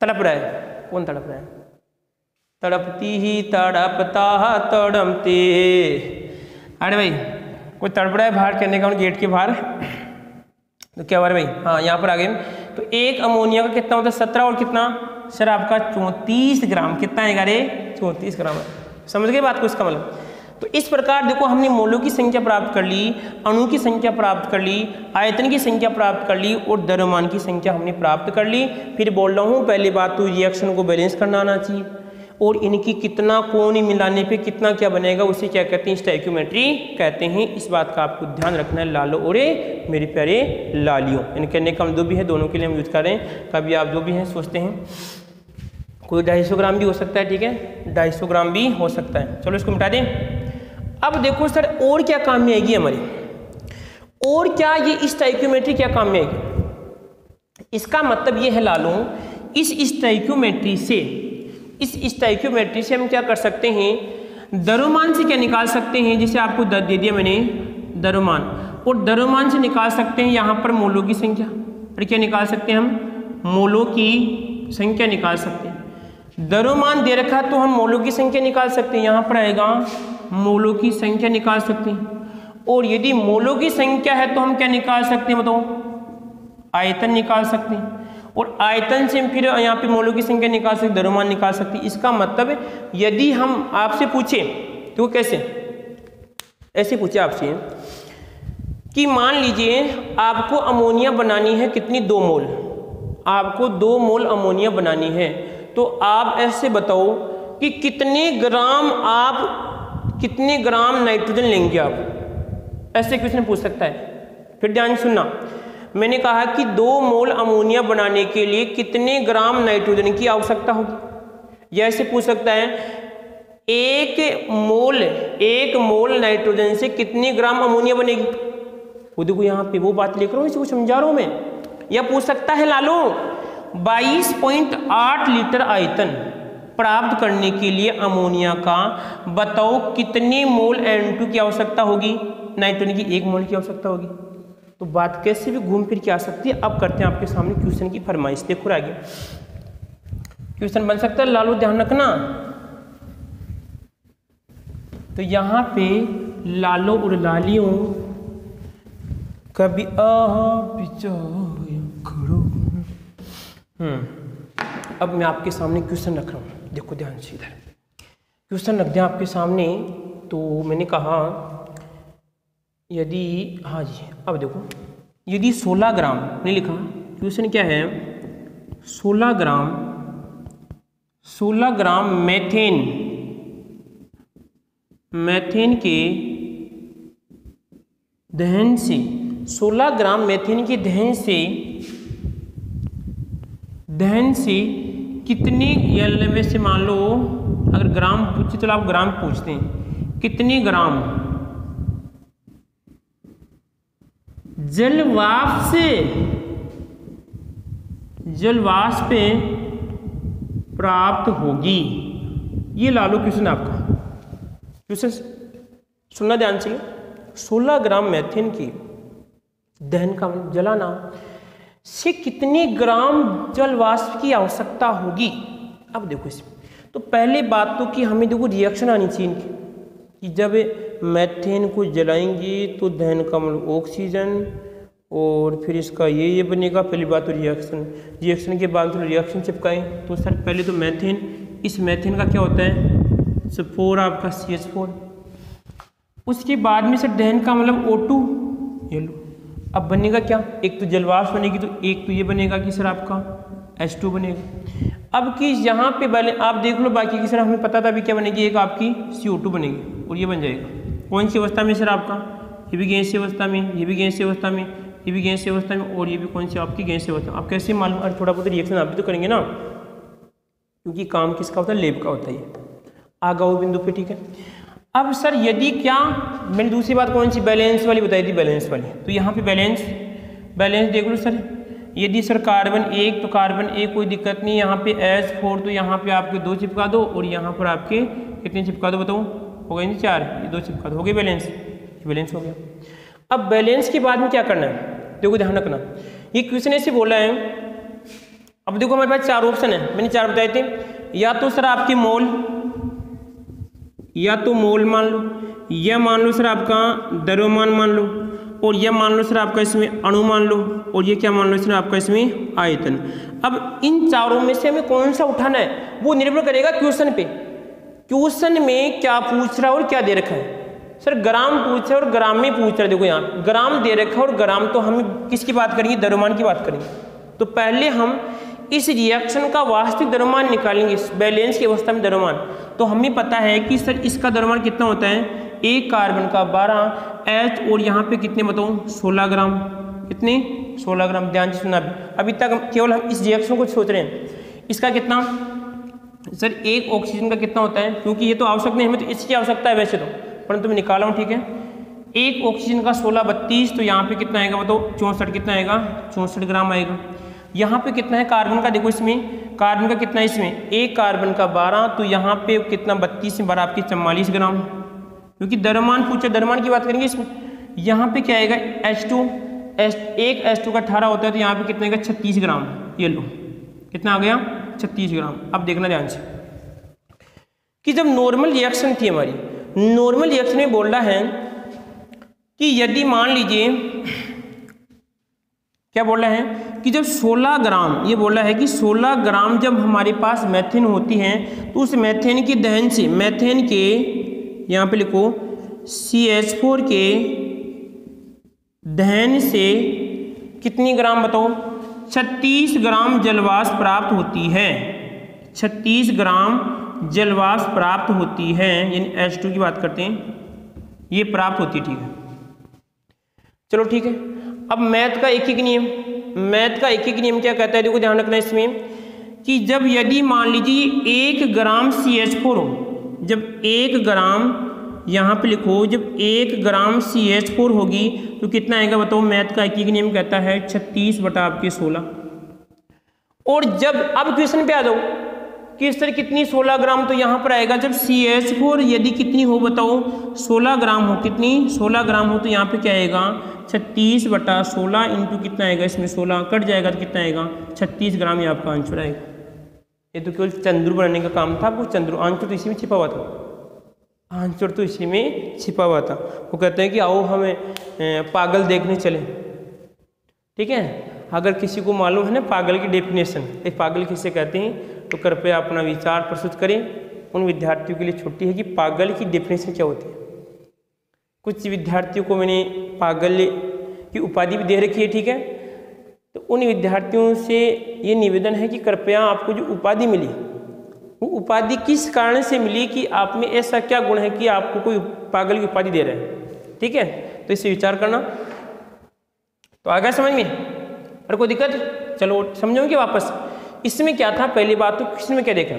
तड़प रहा है, कौन तड़प रहा है, तड़पती ही तड़पता तड़मते। अरे भाई कोई तड़प रहा है बाहर, कहने का गेट के बाहर, तो क्या हो रहा है भाई, हाँ यहाँ पर आ गए। तो 1 अमोनिया का कितना होता है 17, और कितना सर आपका 34 ग्राम, कितना आएगा रे 34 ग्राम। समझ गए बात को, इसका मतलब। तो इस प्रकार देखो हमने मोलों की संख्या प्राप्त कर ली, अणु की संख्या प्राप्त कर ली, आयतन की संख्या प्राप्त कर ली, और द्रव्यमान की संख्या हमने प्राप्त कर ली। फिर बोल रहा हूँ पहली बात तो रिएक्शन को बैलेंस करना आना चाहिए, और इनकी कितना कोण मिलाने पे कितना क्या बनेगा उसे क्या कहते हैं स्टोइकियोमेट्री कहते हैं। इस बात का आपको ध्यान रखना है लालो और मेरे प्यारे लालियों। इन कहने का हम जो भी है दोनों के लिए हम यूज कर रहे हैं। कभी आप जो भी हैं सोचते हैं कोई 250 ग्राम भी हो सकता है, ठीक है 250 ग्राम भी हो सकता है। चलो इसको मिटा दें। अब देखो सर और क्या काम में आएगी हमारी, और क्या ये स्टोइकियोमेट्री क्या काम में आएगी। इसका मतलब ये है लालो, इस स्टोइकियोमेट्री से हम क्या कर सकते हैं, द्रव्यमान से क्या निकाल सकते हैं। जैसे आपको दे दिया मैंने द्रव्यमान, और द्रव्यमान से निकाल सकते हैं यहाँ पर मोलों की संख्या, और क्या निकाल सकते हैं हम मोलों की संख्या निकाल सकते हैं। द्रव्यमान दे रखा तो हम मोलों की संख्या निकाल सकते हैं, यहाँ पर आएगा मोलों की संख्या निकाल सकते हैं। और यदि मोलों की संख्या है तो हम क्या निकाल सकते हैं बताओ, आयतन निकाल सकते हैं। और आयतन से फिर यहाँ पे मोलों की संख्या निकाल सकते, द्रव्यमान निकाल सकते। इसका मतलब यदि हम आपसे पूछे तो कैसे, ऐसे पूछे आपसे कि मान लीजिए आपको अमोनिया बनानी है कितनी, 2 मोल, आपको 2 मोल अमोनिया बनानी है, तो आप ऐसे बताओ कि कितने ग्राम नाइट्रोजन लेंगे आप, ऐसे क्वेश्चन पूछ सकता है। फिर ध्यान सुनना, मैंने कहा कि 2 मोल अमोनिया बनाने के लिए कितने ग्राम नाइट्रोजन की आवश्यकता होगी। या ऐसे पूछ सकता है 1 मोल नाइट्रोजन से कितने ग्राम अमोनिया बनेगी। वो देखो यहाँ पे वो बात लेकर इसको समझा रहा हूं मैं। या पूछ सकता है लालो 22.8 लीटर आयतन प्राप्त करने के लिए अमोनिया का बताओ कितने मोल N2 की आवश्यकता होगी, नाइट्रोजन की 1 मोल की आवश्यकता होगी। तो बात कैसे भी घूम फिर के आ सकती है। अब करते हैं आपके सामने क्वेश्चन की फरमाइश, देखो आगे क्वेश्चन बन सकता है, लालो ध्यान रखना। तो यहाँ पे लालो और लालियों कभी खड़ो। अब मैं आपके सामने क्वेश्चन रख रहा हूँ, देखो ध्यान से इधर क्वेश्चन रख दिया आपके सामने। तो मैंने कहा यदि, हाँ जी, अब देखो यदि 16 ग्राम नहीं लिखा, क्वेश्चन क्या है, 16 ग्राम मैथेन के दहन से, 16 ग्राम मैथेन के दहन से कितने, या से मान लो अगर ग्राम पूछे तो आप ग्राम पूछते हैं, कितने ग्राम जलवाष्प प्राप्त होगी। ये ला लो क्वेश्चन आपका, क्वेश्चन सुनना ध्यान से। 16 ग्राम मैथेन की दहन का जलाना से कितने ग्राम जलवाष्प की आवश्यकता होगी। अब देखो इसमें तो पहले बात तो कि हमें देखो रिएक्शन आनी चाहिए इनकी, कि जब मैथेन को जलाएंगे तो दहन का मतलब ऑक्सीजन, और फिर इसका ये बनेगा। पहली बात तो रिएक्शन के बाद तो रिएक्शन चिपकाएं। तो सर पहले तो मैथेन, इस मैथेन का क्या होता है, सपोर आपका CH4। उसके बाद में सर दहन का मतलब O2, ये लो। अब बनेगा क्या, एक तो जलवाष्प बनेगी, तो एक तो ये बनेगा कि सर आपका H2 बनेगा। अब कि यहाँ पे पहले आप देख लो, बाकी की सर हमें पता था अभी क्या बनेगी, एक आपकी CO2 बनेगी, और ये बन जाएगा कौन सी अवस्था में सर आपका, ये भी गैसीय अवस्था में, ये भी गैसीय अवस्था में, ये भी गैसीय अवस्था में, और ये भी कौन सी आपकी गैसीय अवस्था। आप कैसे मालूम, अरे थोड़ा बहुत रिएक्शन आप भी तो करेंगे ना, क्योंकि काम किसका होता है, लेब का होता है। आगा वो बिंदु पे, ठीक है। अब सर यदि क्या, मैंने दूसरी बात कौन सी, बैलेंस वाली बताई थी, बैलेंस वाली। तो यहाँ पे बैलेंस देख लो सर, यदि सर कार्बन 1 तो कार्बन 1 कोई दिक्कत नहीं, यहाँ पे H4 तो यहाँ पे आपके 2 चिपका दो, और यहाँ पर आपके कितने चिपका दो बताओ, हो गए 4, ये 2 चिपका दो, हो गए बैलेंस, बैलेंस हो गया। अब बैलेंस के बाद में क्या करना है, देखो ध्यान रखना, ये क्वेश्चन ऐसे बोला है। अब देखो हमारे पास 4 ऑप्शन है, मैंने 4 बताए थे, या तो सर आपकी मोल, या तो मोल मान लो, या मान लो सर आपका द्रव्यमान मान लो, और यह मान लो सर आपका इसमें अणु मान लो, और ये क्या मान लो सर आपका इसमें आयतन। अब इन चारों में से हमें कौन सा उठाना है वो निर्भर करेगा क्वेश्चन पे, क्वेश्चन में क्या पूछ रहा है और क्या दे रखा है। सर ग्राम पूछ रहा है और ग्राम में पूछ रहा है, देखो यहाँ ग्राम दे रखा है, और ग्राम तो हम किसकी बात करेंगे, द्रव्यमान की बात करेंगे। तो पहले हम इस रिएक्शन का वास्तविक द्रव्यमान निकालेंगे, बैलेंस की अवस्था में द्रव्यमान। तो हमें पता है कि सर इसका द्रव्यमान कितना होता है, एक कार्बन का 12 H, और यहाँ पे कितने बताऊँ 16 ग्राम, कितने 16 ग्राम। ध्यान से सुना, अभी तक केवल हम इस रिएक्शन को सोच रहे हैं। इसका कितना सर, एक ऑक्सीजन का कितना होता है, क्योंकि ये तो आवश्यक नहीं, हमें तो इसकी आवश्यकता है वैसे तो, परंतु मैं निकाला हूँ, ठीक है। एक ऑक्सीजन का 16 32, तो यहाँ पे कितना आएगा बताओ, 64, कितना आएगा 64 ग्राम आएगा। यहाँ पे कितना है कार्बन का, देखो इसमें कार्बन का कितना है, इसमें एक कार्बन का 12, तो यहाँ पे कितना 32 में 12 आपकी 44 ग्राम, क्योंकि द्रव्यमान पूछे, द्रव्यमान की बात करेंगे इसमें। यहाँ पे क्या आएगा H2, एक H2 का 18 होता है, तो यहाँ पे कितना आएगा 36 ग्राम, ये लो कितना आ गया 36 ग्राम। अब देखना ध्यान से कि जब नॉर्मल रिएक्शन थी हमारी, नॉर्मल रिएक्शन में बोल रहा है कि यदि मान लीजिए क्या बोल रहा है कि जब 16 ग्राम, ये बोल रहा है कि 16 ग्राम जब हमारे पास मेथेन होती हैं तो उस मेथेन के दहन से, मेथेन के यहाँ पे लिखो CH4 के दहन से कितनी ग्राम बताओ, 36 ग्राम जलवाष्प प्राप्त होती है। 36 ग्राम जलवाष्प प्राप्त होती है, यानी H2 की बात करते हैं, ये प्राप्त होती है। ठीक है, चलो ठीक है। अब मैथ का एक एक नियम, मैथ का एक एक नियम क्या कहता है, देखो ध्यान रखना इसमें कि जब यदि मान लीजिए 1 ग्राम CH4 हो, जब 1 ग्राम यहाँ पे लिखो, जब 1 ग्राम CH4 होगी तो कितना आएगा बताओ। मैथ का एक एक नियम कहता है 36 बटा आपके 16। और जब अब क्वेश्चन पे आ जाओ कि इस तरह कितनी 16 ग्राम, तो यहाँ पर आएगा जब CH4 यदि कितनी हो बताओ, 16 ग्राम हो, कितनी 16 ग्राम हो, तो यहाँ पे क्या आएगा 36 बटा 16 इंटू कितना आएगा, इसमें 16 कट जाएगा तो कितना आएगा 36 ग्राम, ये आपका आंसर आएगा। ये तो केवल चंद्र बनाने का काम था, वो चंद्र आंसर तो इसी में छिपा हुआ था, आंसर तो इसी में छिपा हुआ था। वो कहते हैं कि आओ हमें पागल देखने चले। ठीक है, अगर किसी को मालूम है ना पागल की डेफिनेशन, पागल किसे कहते हैं, तो कृपया अपना विचार प्रस्तुत करें। उन विद्यार्थियों के लिए छुट्टी है कि पागल की डेफिनेशन क्या होती है। कुछ विद्यार्थियों को मैंने पागल की उपाधि भी दे रखी है। ठीक है, तो उन विद्यार्थियों से ये निवेदन है कि कृपया आपको जो उपाधि मिली, वो उपाधि किस कारण से मिली, कि आप में ऐसा क्या गुण है कि आपको कोई पागल की उपाधि दे रहे हैं। ठीक है, तो इससे विचार करना। तो आ गया समझ में, और कोई दिक्कत, चलो समझोगे वापस। इसमें क्या था, पहली बात तो क्वेश्चन में क्या देखा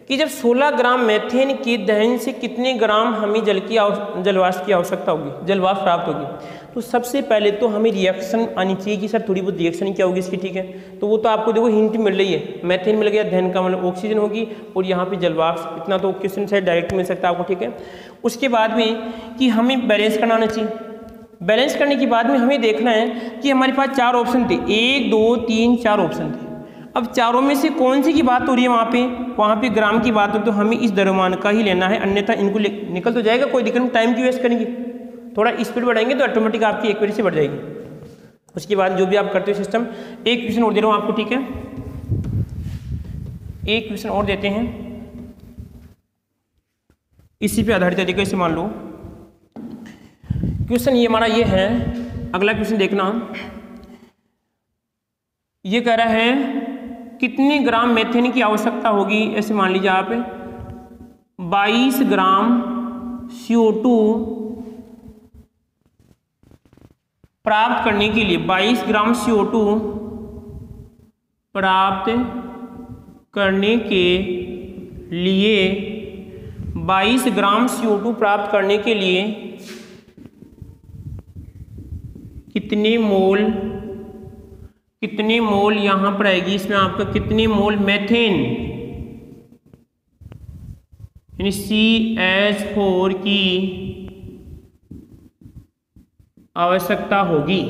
कि जब 16 ग्राम मेथेन के दहन से कितने ग्राम हमें जलवाष्प की आवश्यकता होगी, जलवाष्प प्राप्त होगी। तो सबसे पहले तो हमें रिएक्शन आनी चाहिए कि सर थोड़ी बहुत रिएक्शन क्या होगी इसकी। ठीक है, तो वो तो आपको देखो हिंट मिल रही है, मेथेन मिल गया, दहन का मतलब ऑक्सीजन होगी, और यहाँ पे जलवाष्प, इतना तो क्वेश्चन से डायरेक्ट मिल सकता है आपको। ठीक है, उसके बाद में कि हमें बैलेंस करना आना चाहिए। बैलेंस करने के बाद में हमें देखना है कि हमारे पास 4 ऑप्शन थे, 1 2 3 4 ऑप्शन थे। अब चारों में से कौन सी की बात हो रही है, वहाँ पे ग्राम की बात हो, तो हमें इस द्रव्यमान का ही लेना है, अन्यथा इनको निकल तो जाएगा, कोई दिक्कत नहीं, टाइम की वेस्ट करेंगे, थोड़ा स्पीड बढ़ाएंगे तो ऑटोमेटिक आपकी एक्यूरेसी बढ़ जाएगी। उसके बाद जो भी आप करते हो सिस्टम, एक क्वेश्चन और दे रहा हूँ आपको। ठीक है, एक क्वेश्चन और देते हैं, इसी पे आधारित तरीके से मान लो क्वेश्चन ये हमारा ये है। अगला क्वेश्चन देखना, ये कह रहा है कितने ग्राम मेथेन की आवश्यकता होगी, ऐसे मान लीजिए आप 22 ग्राम CO2 प्राप्त करने के लिए, 22 ग्राम CO2 प्राप्त करने के लिए, 22 ग्राम CO2 प्राप्त करने के लिए कितने मोल यहां पर आएगी, इसमें आपका कितने मोल मेथेन यानी CH4 की आवश्यकता होगी।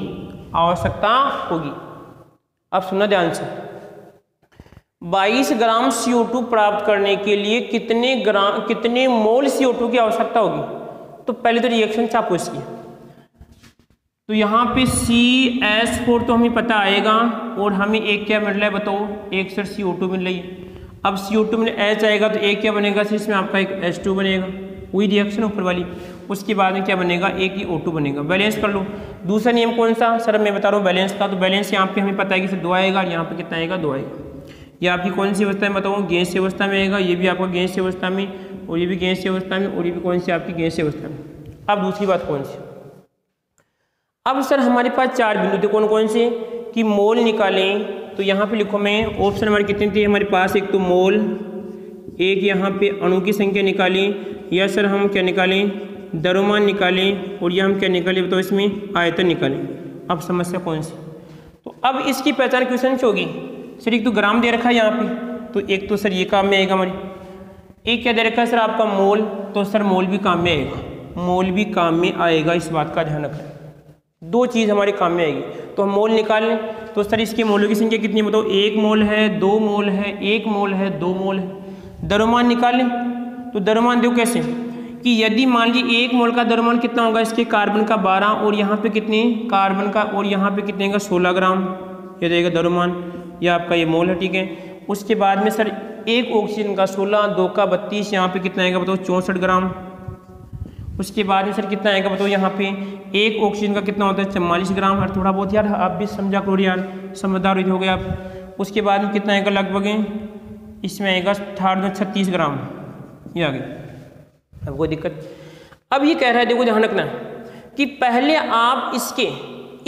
अब सुनना ध्यान से, 22 ग्राम CO2 प्राप्त करने के लिए कितने मोल CO2 की आवश्यकता होगी। तो पहले तो रिएक्शन चापो इसकी, तो यहाँ पे CH4 तो हमें पता आएगा, और हमें एक क्या मिल रहा है बताओ, एक सर CO2 मिल रही है। अब CO2 में H आएगा तो एक क्या बनेगा सर, इसमें आपका एक H2 बनेगा, वही रिएक्शन ऊपर वाली। उसके बाद में क्या बनेगा, एक ही O2 बनेगा। बैलेंस कर लो। दूसरा नियम कौन सा सर, मैं बता रहा हूँ बैलेंस का। तो बैलेंस यहाँ पे हमें पता है कि सर 2 आएगा, और यहाँ पे कितना आएगा 2 आएगा। ये आपकी कौन सी अवस्था में बताऊँ, गैस अवस्था में आएगा, ये भी आपका गैस अवस्था में, और ये भी गैस अवस्था में, और ये भी कौन सी आपकी गैस अवस्था में। अब दूसरी बात कौन सी, अब सर हमारे पास 4 बिंदु थे, कौन कौन से कि मोल निकालें। तो यहाँ पे लिखो मैं, ऑप्शन हमारे कितने थे हमारे पास, एक तो मोल, एक यहाँ पे अणु की संख्या निकालें, या सर हम क्या निकालें, द्रव्यमान निकालें, और यह हम क्या निकालें बताओ, इसमें आयतन निकालें। अब समस्या कौन सी, तो अब इसकी पहचान क्वेश्चन से होगी। सर एक तो ग्राम दे रखा है यहाँ पे, तो एक तो सर ये काम में आएगा हमारी, एक क्या दे रखा है सर आपका मोल, तो सर मोल भी काम में आएगा, मोल भी काम में आएगा, इस बात का ध्यान रखें। दो चीज़ हमारे काम में आएगी। तो हम मोल निकाल लें। तो सर इसके मोलों की संख्या कितनी बताओ? 1 मोल है, 2 मोल है, 1 मोल है, 2 मोल है। द्रव्यमान निकाल लें। तो द्रव्यमान देखो कैसे कि यदि मान लीजिए 1 मोल का द्रव्यमान कितना होगा, इसके कार्बन का 12 और यहाँ पे कितने कार्बन का और यहाँ पे कितने का 16 ग्राम, ये रहेगा द्रव्यमान, ये आपका ये मोल है, ठीक है। उसके बाद में सर 1 ऑक्सीजन का 16, 2 का 32, यहाँ पे कितना आएगा बताओ? 64 ग्राम। उसके बाद में सर कितना आएगा बताओ? यहाँ पे 1 ऑक्सीजन का कितना होता है? 44 ग्राम। हर थोड़ा बहुत यार आप भी समझा करो यार, समझदार हो गए आप। उसके बाद में कितना आएगा लगभग? इसमें आएगा 36 ग्राम, ये आ गया। अब कोई दिक्कत? अब ये कह रहा है देखो ध्यान रखना कि पहले आप इसके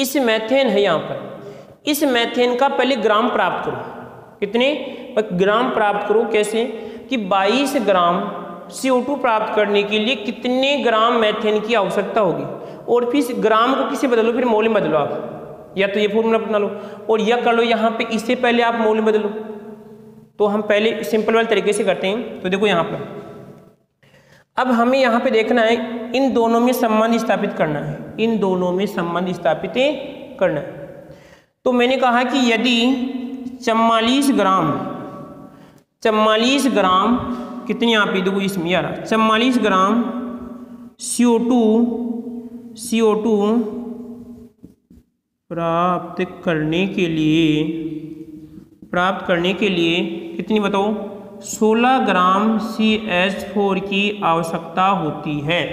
इस मेथेन है यहाँ पर, इस मेथेन का पहले ग्राम प्राप्त करो। कितने ग्राम प्राप्त करो? कैसे कि 22 ग्राम CO2 प्राप्त करने के लिए कितने ग्राम मेथेन की आवश्यकता होगी, और फिर इस ग्राम को किसी बदलो, फिर मोल में बदलो आप, या तो ये फॉर्मूला अपना लो और यह कर लो यहाँ पे, इससे पहले आप मोल में बदलो। तो हम पहले सिंपल वाले तरीके से करते हैं। तो देखो यहाँ पर अब हमें यहाँ पे देखना है, इन दोनों में संबंध स्थापित करना है, इन दोनों में संबंध स्थापित करना है। तो मैंने कहा कि यदि 44 ग्राम कितनी यहाँ पे देखो इसमें यार 44 ग्राम CO2 प्राप्त करने के लिए कितनी बताओ? 16 ग्राम CH4 की आवश्यकता होती है,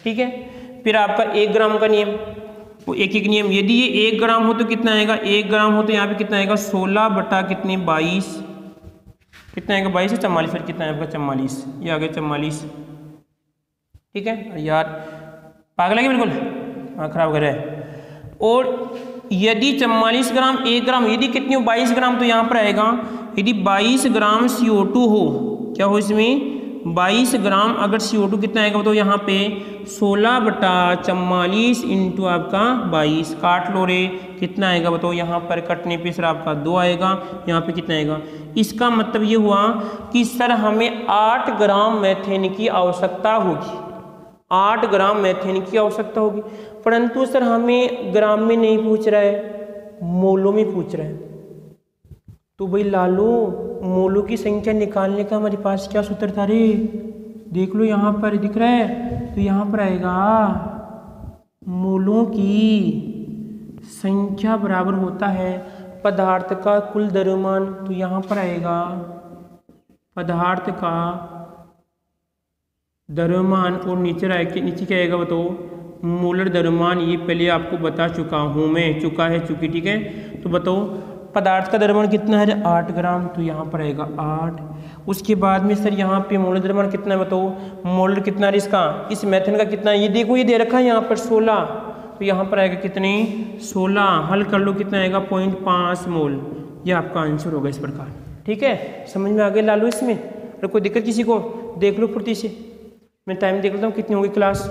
ठीक है। फिर आपका 1 ग्राम का नियम, वो एक नियम, यदि ये 1 ग्राम हो तो कितना आएगा? 1 ग्राम हो तो यहाँ पे कितना आएगा? 16 बटा कितने 22, कितना आएगा? 22 से 44, फिर कितना आएगा? 44, ये आ गया 44, ठीक है। यार पागल है क्या बिल्कुल? हाँ खराब कर रहा है। और यदि 44 ग्राम 1 ग्राम, यदि कितनी हो? 22 ग्राम, तो यहाँ पर आएगा यदि 22 ग्राम CO2 हो, क्या हो इसमें? 22 ग्राम अगर CO2 कितना आएगा तो यहाँ पे 16 बटा 44 इंटू आपका 22, काट लो रे, कितना आएगा बताओ? यहाँ पर कटने पे सर आपका 2 आएगा, यहाँ पे कितना आएगा? इसका मतलब ये हुआ कि सर हमें 8 ग्राम मेथेन की आवश्यकता होगी, 8 ग्राम मेथेन की आवश्यकता होगी। परंतु सर हमें ग्राम में नहीं पूछ रहा है, मोलों में पूछ रहा है। तो भाई लालू, मोलों की संख्या निकालने का हमारे पास क्या सूत्र था रे? देख लो यहाँ पर दिख रहा है, तो यहाँ पर आएगा मोलों की संख्या बराबर होता है पदार्थ का कुल द्रव्यमान। तो यहाँ पर आएगा पदार्थ का द्रव्यमान और नीचे क्या आएगा बताओ? मोलर द्रव्यमान। ये पहले आपको बता चुका हूँ मैं, चुकी, ठीक है। तो बताओ पदार्थ का द्रव्यमान कितना है? 8 ग्राम, तो यहाँ पर आएगा 8। उसके बाद में सर यहाँ पे मोलर द्रव्यमान कितना है बताओ? मोलर कितना है इसका? इस मेथन का कितना है? ये देखो, ये दे रखा है यहाँ पर 16, तो यहाँ पर आएगा कितनी? 16। हल कर लो, कितना आएगा? 0.5 मोल। ये आपका आंसर होगा इस प्रकार, ठीक है। समझ में आ गया लालू इसमें? अगर कोई दिक्कत किसी को, देख लो फुर्ती से। मैं टाइम देख लेता हूँ कितनी होगी क्लास।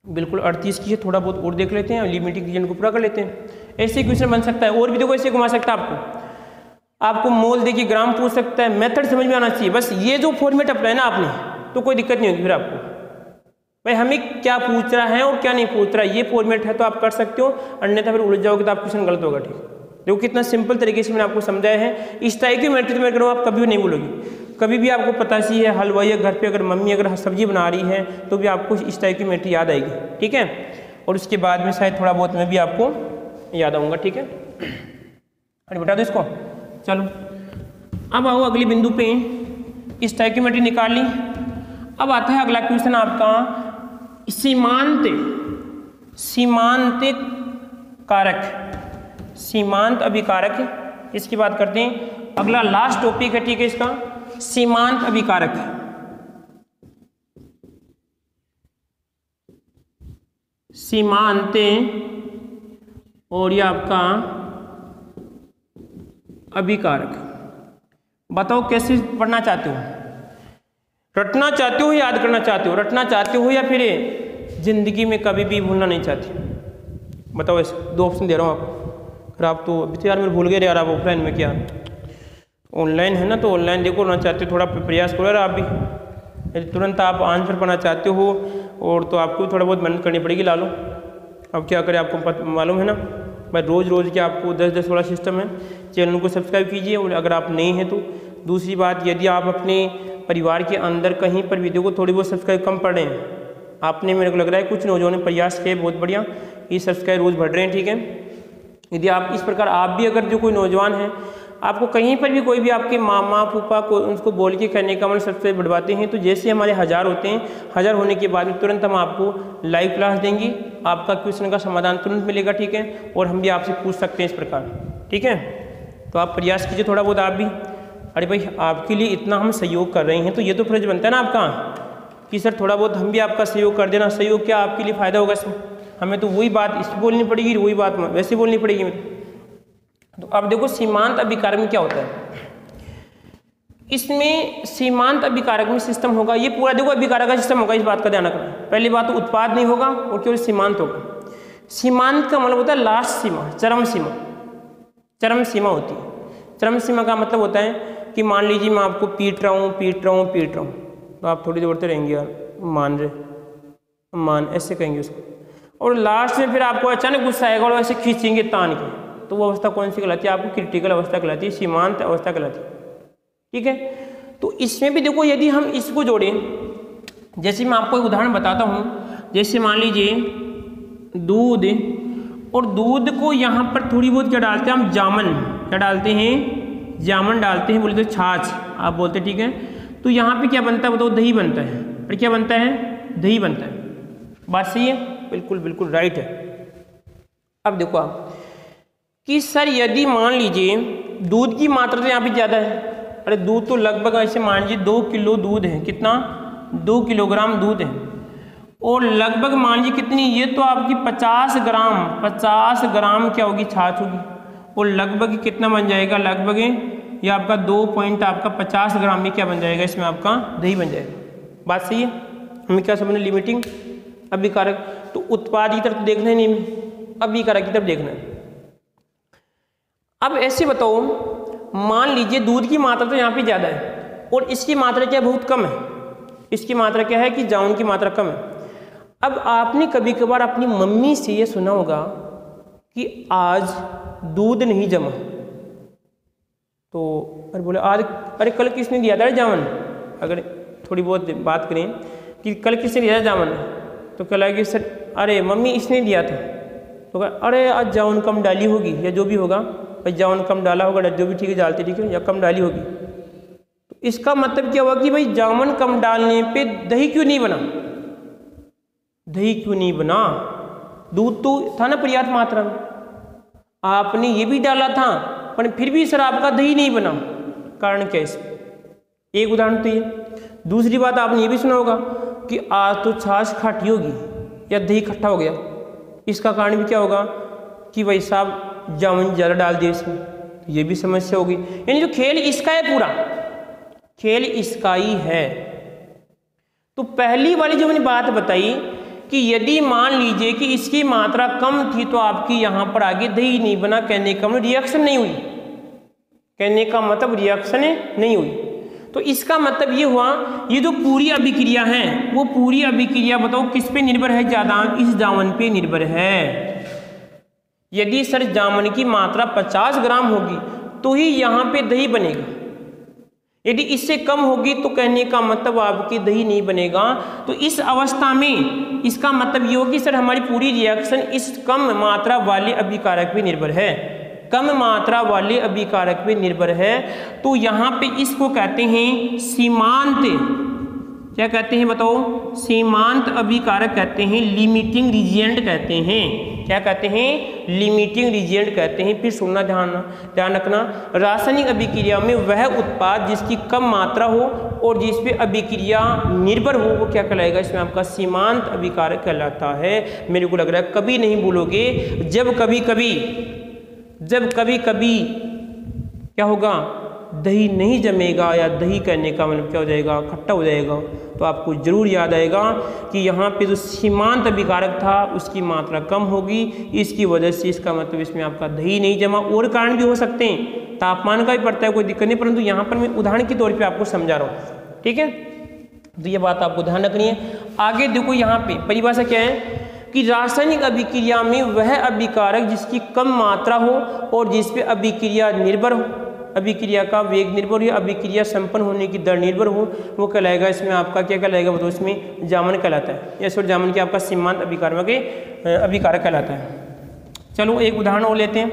बिल्कुल 38 की है, थोड़ा बहुत और देख लेते हैं, लिमिटिंग रीजन को पूरा कर लेते हैं। ऐसे क्वेश्चन बन सकता है, और भी देखो ऐसे घुमा सकता है आपको मोल देखिए, ग्राम पूछ सकता है, मेथड समझ में आना चाहिए। बस ये जो फॉर्मेट अपनाया ना आपने, तो कोई दिक्कत नहीं होगी फिर आपको। भाई हमें क्या पूछ रहा है और क्या नहीं पूछ रहा है, ये फॉर्मेट है तो आप कर सकते हो, अन्यथा फिर उलझ जाओगे तो आप क्वेश्चन गलत होगा, ठीक। देखो कितना सिंपल तरीके से मैंने आपको समझाया है। स्टोइकियोमेट्री में करो आप कभी भी नहीं भूलोगे, कभी भी आपको पता सी है हलवाई है घर पे, अगर मम्मी अगर सब्जी बना रही है तो भी आपको स्टोइकियोमेट्री याद आएगी, ठीक है। और उसके बाद में शायद थोड़ा बहुत मैं भी आपको याद आऊँगा, ठीक है। अरे बता दो इसको। चलो अब आओ अगले बिंदु पे, स्टोइकियोमेट्री निकाल ली। अब आता है अगला क्वेश्चन आपका सीमांत कारक, सीमांत अभिकारक। इसकी बात करते हैं, अगला लास्ट टॉपिक है, ठीक है, इसका सीमांत अभिकारक। सीमांत और ये आपका अभिकारक। बताओ कैसे पढ़ना चाहते हो? रटना चाहते हो, याद करना चाहते हो? रटना चाहते हो या फिर जिंदगी में कभी भी भूलना नहीं चाहते? बताओ, ऐसे दो ऑप्शन दे रहा हूँ आपको। अगर आप तो अभी तो यार मेरे भूल गए यार, आप ऑफलाइन में क्या ऑनलाइन है ना, तो ऑनलाइन देखो ना चाहते हो, थोड़ा प्रयास करो यार आप भी। तुरंत आप आंसर पढ़ना चाहते हो, और तो आपको थोड़ा बहुत मेहनत करनी पड़ेगी लालो। अब क्या करें, आपको मालूम है ना भाई, रोज़ के आपको 10-10 वाला सिस्टम है। चैनल को सब्सक्राइब कीजिए, और अगर आप नए हैं तो दूसरी बात, यदि आप अपने परिवार के अंदर कहीं पर वीडियो को थोड़ी बहुत सब्सक्राइब कम पढ़ रहे हैं, आपने मेरे को लग रहा है कुछ नौजवानों ने प्रयास किए, बहुत बढ़िया, ये सब्सक्राइब रोज़ बढ़ रहे हैं, ठीक है। यदि आप इस प्रकार, आप भी अगर जो कोई नौजवान है, आपको कहीं पर भी कोई भी आपके मामा फूफा को उसको बोल के करने का मन सब्सक्राइब बढ़वाते हैं, तो जैसे हमारे 1000 होते हैं, 1000 होने के बाद में तुरंत हम आपको लाइव क्लास देंगे, आपका क्वेश्चन का समाधान तुरंत मिलेगा, ठीक है। और हम भी आपसे पूछ सकते हैं इस प्रकार, ठीक है। तो आप प्रयास कीजिए थोड़ा बहुत आप भी। अरे भाई, आपके लिए इतना हम सहयोग कर रहे हैं, तो ये तो फर्ज बनता है ना आपका कि सर थोड़ा बहुत हम भी आपका सहयोग कर देना। सहयोग क्या आपके लिए फ़ायदा होगा इसमें, हमें तो वही बात इस बोलनी पड़ेगी, वही बात वैसे बोलनी पड़ेगी। तो अब देखो सीमांत अभिकारक में क्या होता है, इसमें सीमांत अभिकारक में सिस्टम होगा, ये पूरा देखो अभिकारक का सिस्टम होगा, इस बात का ध्यान रखना। पहली बात तो उत्पाद नहीं होगा और केवल सीमांत होगा। सीमांत का मतलब होता है लास्ट सीमा, चरम सीमा। चरम सीमा होती है। चरम सीमा का मतलब होता है कि मान लीजिए मैं आपको पीट रहा हूँ, तो आप थोड़ी देर बढ़ते रहेंगे, यार मान ऐसे कहेंगे उसको, और लास्ट में फिर आपको अचानक गुस्सा आएगा और ऐसे खींचेंगे तान के, तो वो अवस्था कौन सी कहलाती है, आपको क्रिटिकल अवस्था कहलाती है, सीमांत अवस्था कहलाती है, ठीक है। तो इसमें भी देखो, यदि हम इसको जोड़ें, जैसे मैं आपको एक उदाहरण बताता हूँ, जैसे मान लीजिए दूध, और दूध को यहाँ पर थोड़ी बहुत क्या डालते हैं हम, जामन, क्या डालते हैं, जामन डालते हैं, बोले तो छाछ आप बोलते हैं, ठीक है। तो यहाँ पे क्या बनता है बताओ, दही बनता है। और क्या बनता है, दही बनता है। बात सही है, बिल्कुल बिल्कुल राइट है। अब देखो आप कि सर यदि मान लीजिए दूध की मात्रा तो यहाँ पे ज़्यादा है, अरे दूध तो लगभग ऐसे मान लीजिए 2 किलो दूध है, कितना, 2 किलोग्राम दूध है, और लगभग मान लीजिए कितनी, ये तो आपकी 50 ग्राम क्या होगी, छाछ होगी, और लगभग कितना बन जाएगा, लगभग ये आपका 2.50 ग्राम में क्या बन जाएगा, इसमें आपका दही बन जाएगा। बात सही है, हमें क्या समझना, लिमिटिंग अभिकारक। तो उत्पाद की तरफ देखना ही नहीं, अभिकारक की तरफ देखना है। अब ऐसे बताओ, मान लीजिए दूध की मात्रा तो यहाँ पे ज़्यादा है और इसकी मात्रा क्या बहुत कम है, इसकी मात्रा क्या है कि जामुन की मात्रा कम है। अब आपने कभी कभार अपनी मम्मी से ये सुना होगा कि आज दूध नहीं जमा, तो अरे बोले आज, अरे कल किसने दिया था जामुन, अगर थोड़ी बहुत बात करें कि कल किसने दिया था जामुन, तो कह लगा कि सर अरे मम्मी इसने दिया था, तो कहा अरे आज जामुन कम डाली होगी, या जो भी होगा भाई जामुन कम डाला होगा, जो भी ठीक है डालती, ठीक है, या कम डाली होगी। तो इसका मतलब क्या हुआ कि भाई जामुन कम डालने पे दही क्यों नहीं बना, दही क्यों नहीं बना, दूध तो था ना पर्याप्त मात्रा में, आपने ये भी डाला था पर फिर भी सर आपका दही नहीं बना, कारण क्या है इसमें, एक उदाहरण तो ये। दूसरी बात आपने ये भी सुना होगा कि आज तो छाछ खाटी होगी या दही खट्टा हो गया, इसका कारण भी क्या होगा कि भाई साहब जामुन ज़्यादा डाल दिए इसमें, तो ये भी समस्या होगी। यानी जो खेल इसका है, पूरा खेल इसका ही है। तो पहली वाली जो मैंने बात बताई कि यदि मान लीजिए कि इसकी मात्रा कम थी तो आपकी यहाँ पर आगे दही नहीं बना, कहने का मतलब रिएक्शन नहीं हुई, कहने का मतलब रिएक्शन नहीं हुई। तो इसका मतलब ये हुआ, ये जो पूरी अभिक्रिया है वो पूरी अभिक्रिया बताओ किस पे निर्भर है ज़्यादा, इस जामुन पे निर्भर है। यदि सर जामुन की मात्रा 50 ग्राम होगी तो ही यहाँ पे दही बनेगा, यदि इससे कम होगी तो कहने का मतलब आपकी दही नहीं बनेगा। तो इस अवस्था में इसका मतलब ये हो कि सर हमारी पूरी रिएक्शन इस कम मात्रा वाले अभिकारक पे निर्भर है, कम मात्रा वाले अभिकारक पे निर्भर है। तो यहाँ पे इसको कहते हैं सीमांत, क्या कहते हैं बताओ, सीमांत अभिकारक कहते हैं, लिमिटिंग रीजिएंट कहते हैं, क्या कहते हैं, लिमिटिंग रीजिएंट कहते हैं। फिर सुनना ध्यान रखना, रासायनिक अभिक्रिया में वह उत्पाद जिसकी कम मात्रा हो और जिस पे अभिक्रिया निर्भर हो वो क्या कहलाएगा, इसमें आपका सीमांत अभिकारक कहलाता है। मेरे को लग रहा है कभी नहीं भूलोगे, जब कभी कभी क्या होगा, दही नहीं जमेगा या दही कहने का मतलब क्या हो जाएगा, खट्टा हो जाएगा, तो आपको जरूर याद आएगा कि यहाँ पे जो सीमांत अभिकारक था उसकी मात्रा कम होगी, इसकी वजह से इसका मतलब इसमें आपका दही नहीं जमा। और कारण भी हो सकते हैं, तापमान का भी पड़ता है, कोई दिक्कत नहीं, परंतु यहाँ पर मैं उदाहरण के तौर पे आपको समझा रहा हूँ, ठीक है। तो ये बात आपको ध्यान रखनी है। आगे देखो यहाँ पे परिभाषा क्या है कि रासायनिक अभिक्रिया में वह अभिकारक जिसकी कम मात्रा हो और जिस पे अभिक्रिया निर्भर हो, अभिक्रिया का वेग निर्भर हो, अभिक्रिया संपन्न होने की दर निर्भर हो, वो कहलाएगा इसमें आपका क्या कहलाएगा, वो तो इसमें जामन कहलाता है, या सॉरी जामन के आपका सीमांत अभिकारक कहलाता है। चलो एक उदाहरण और लेते हैं,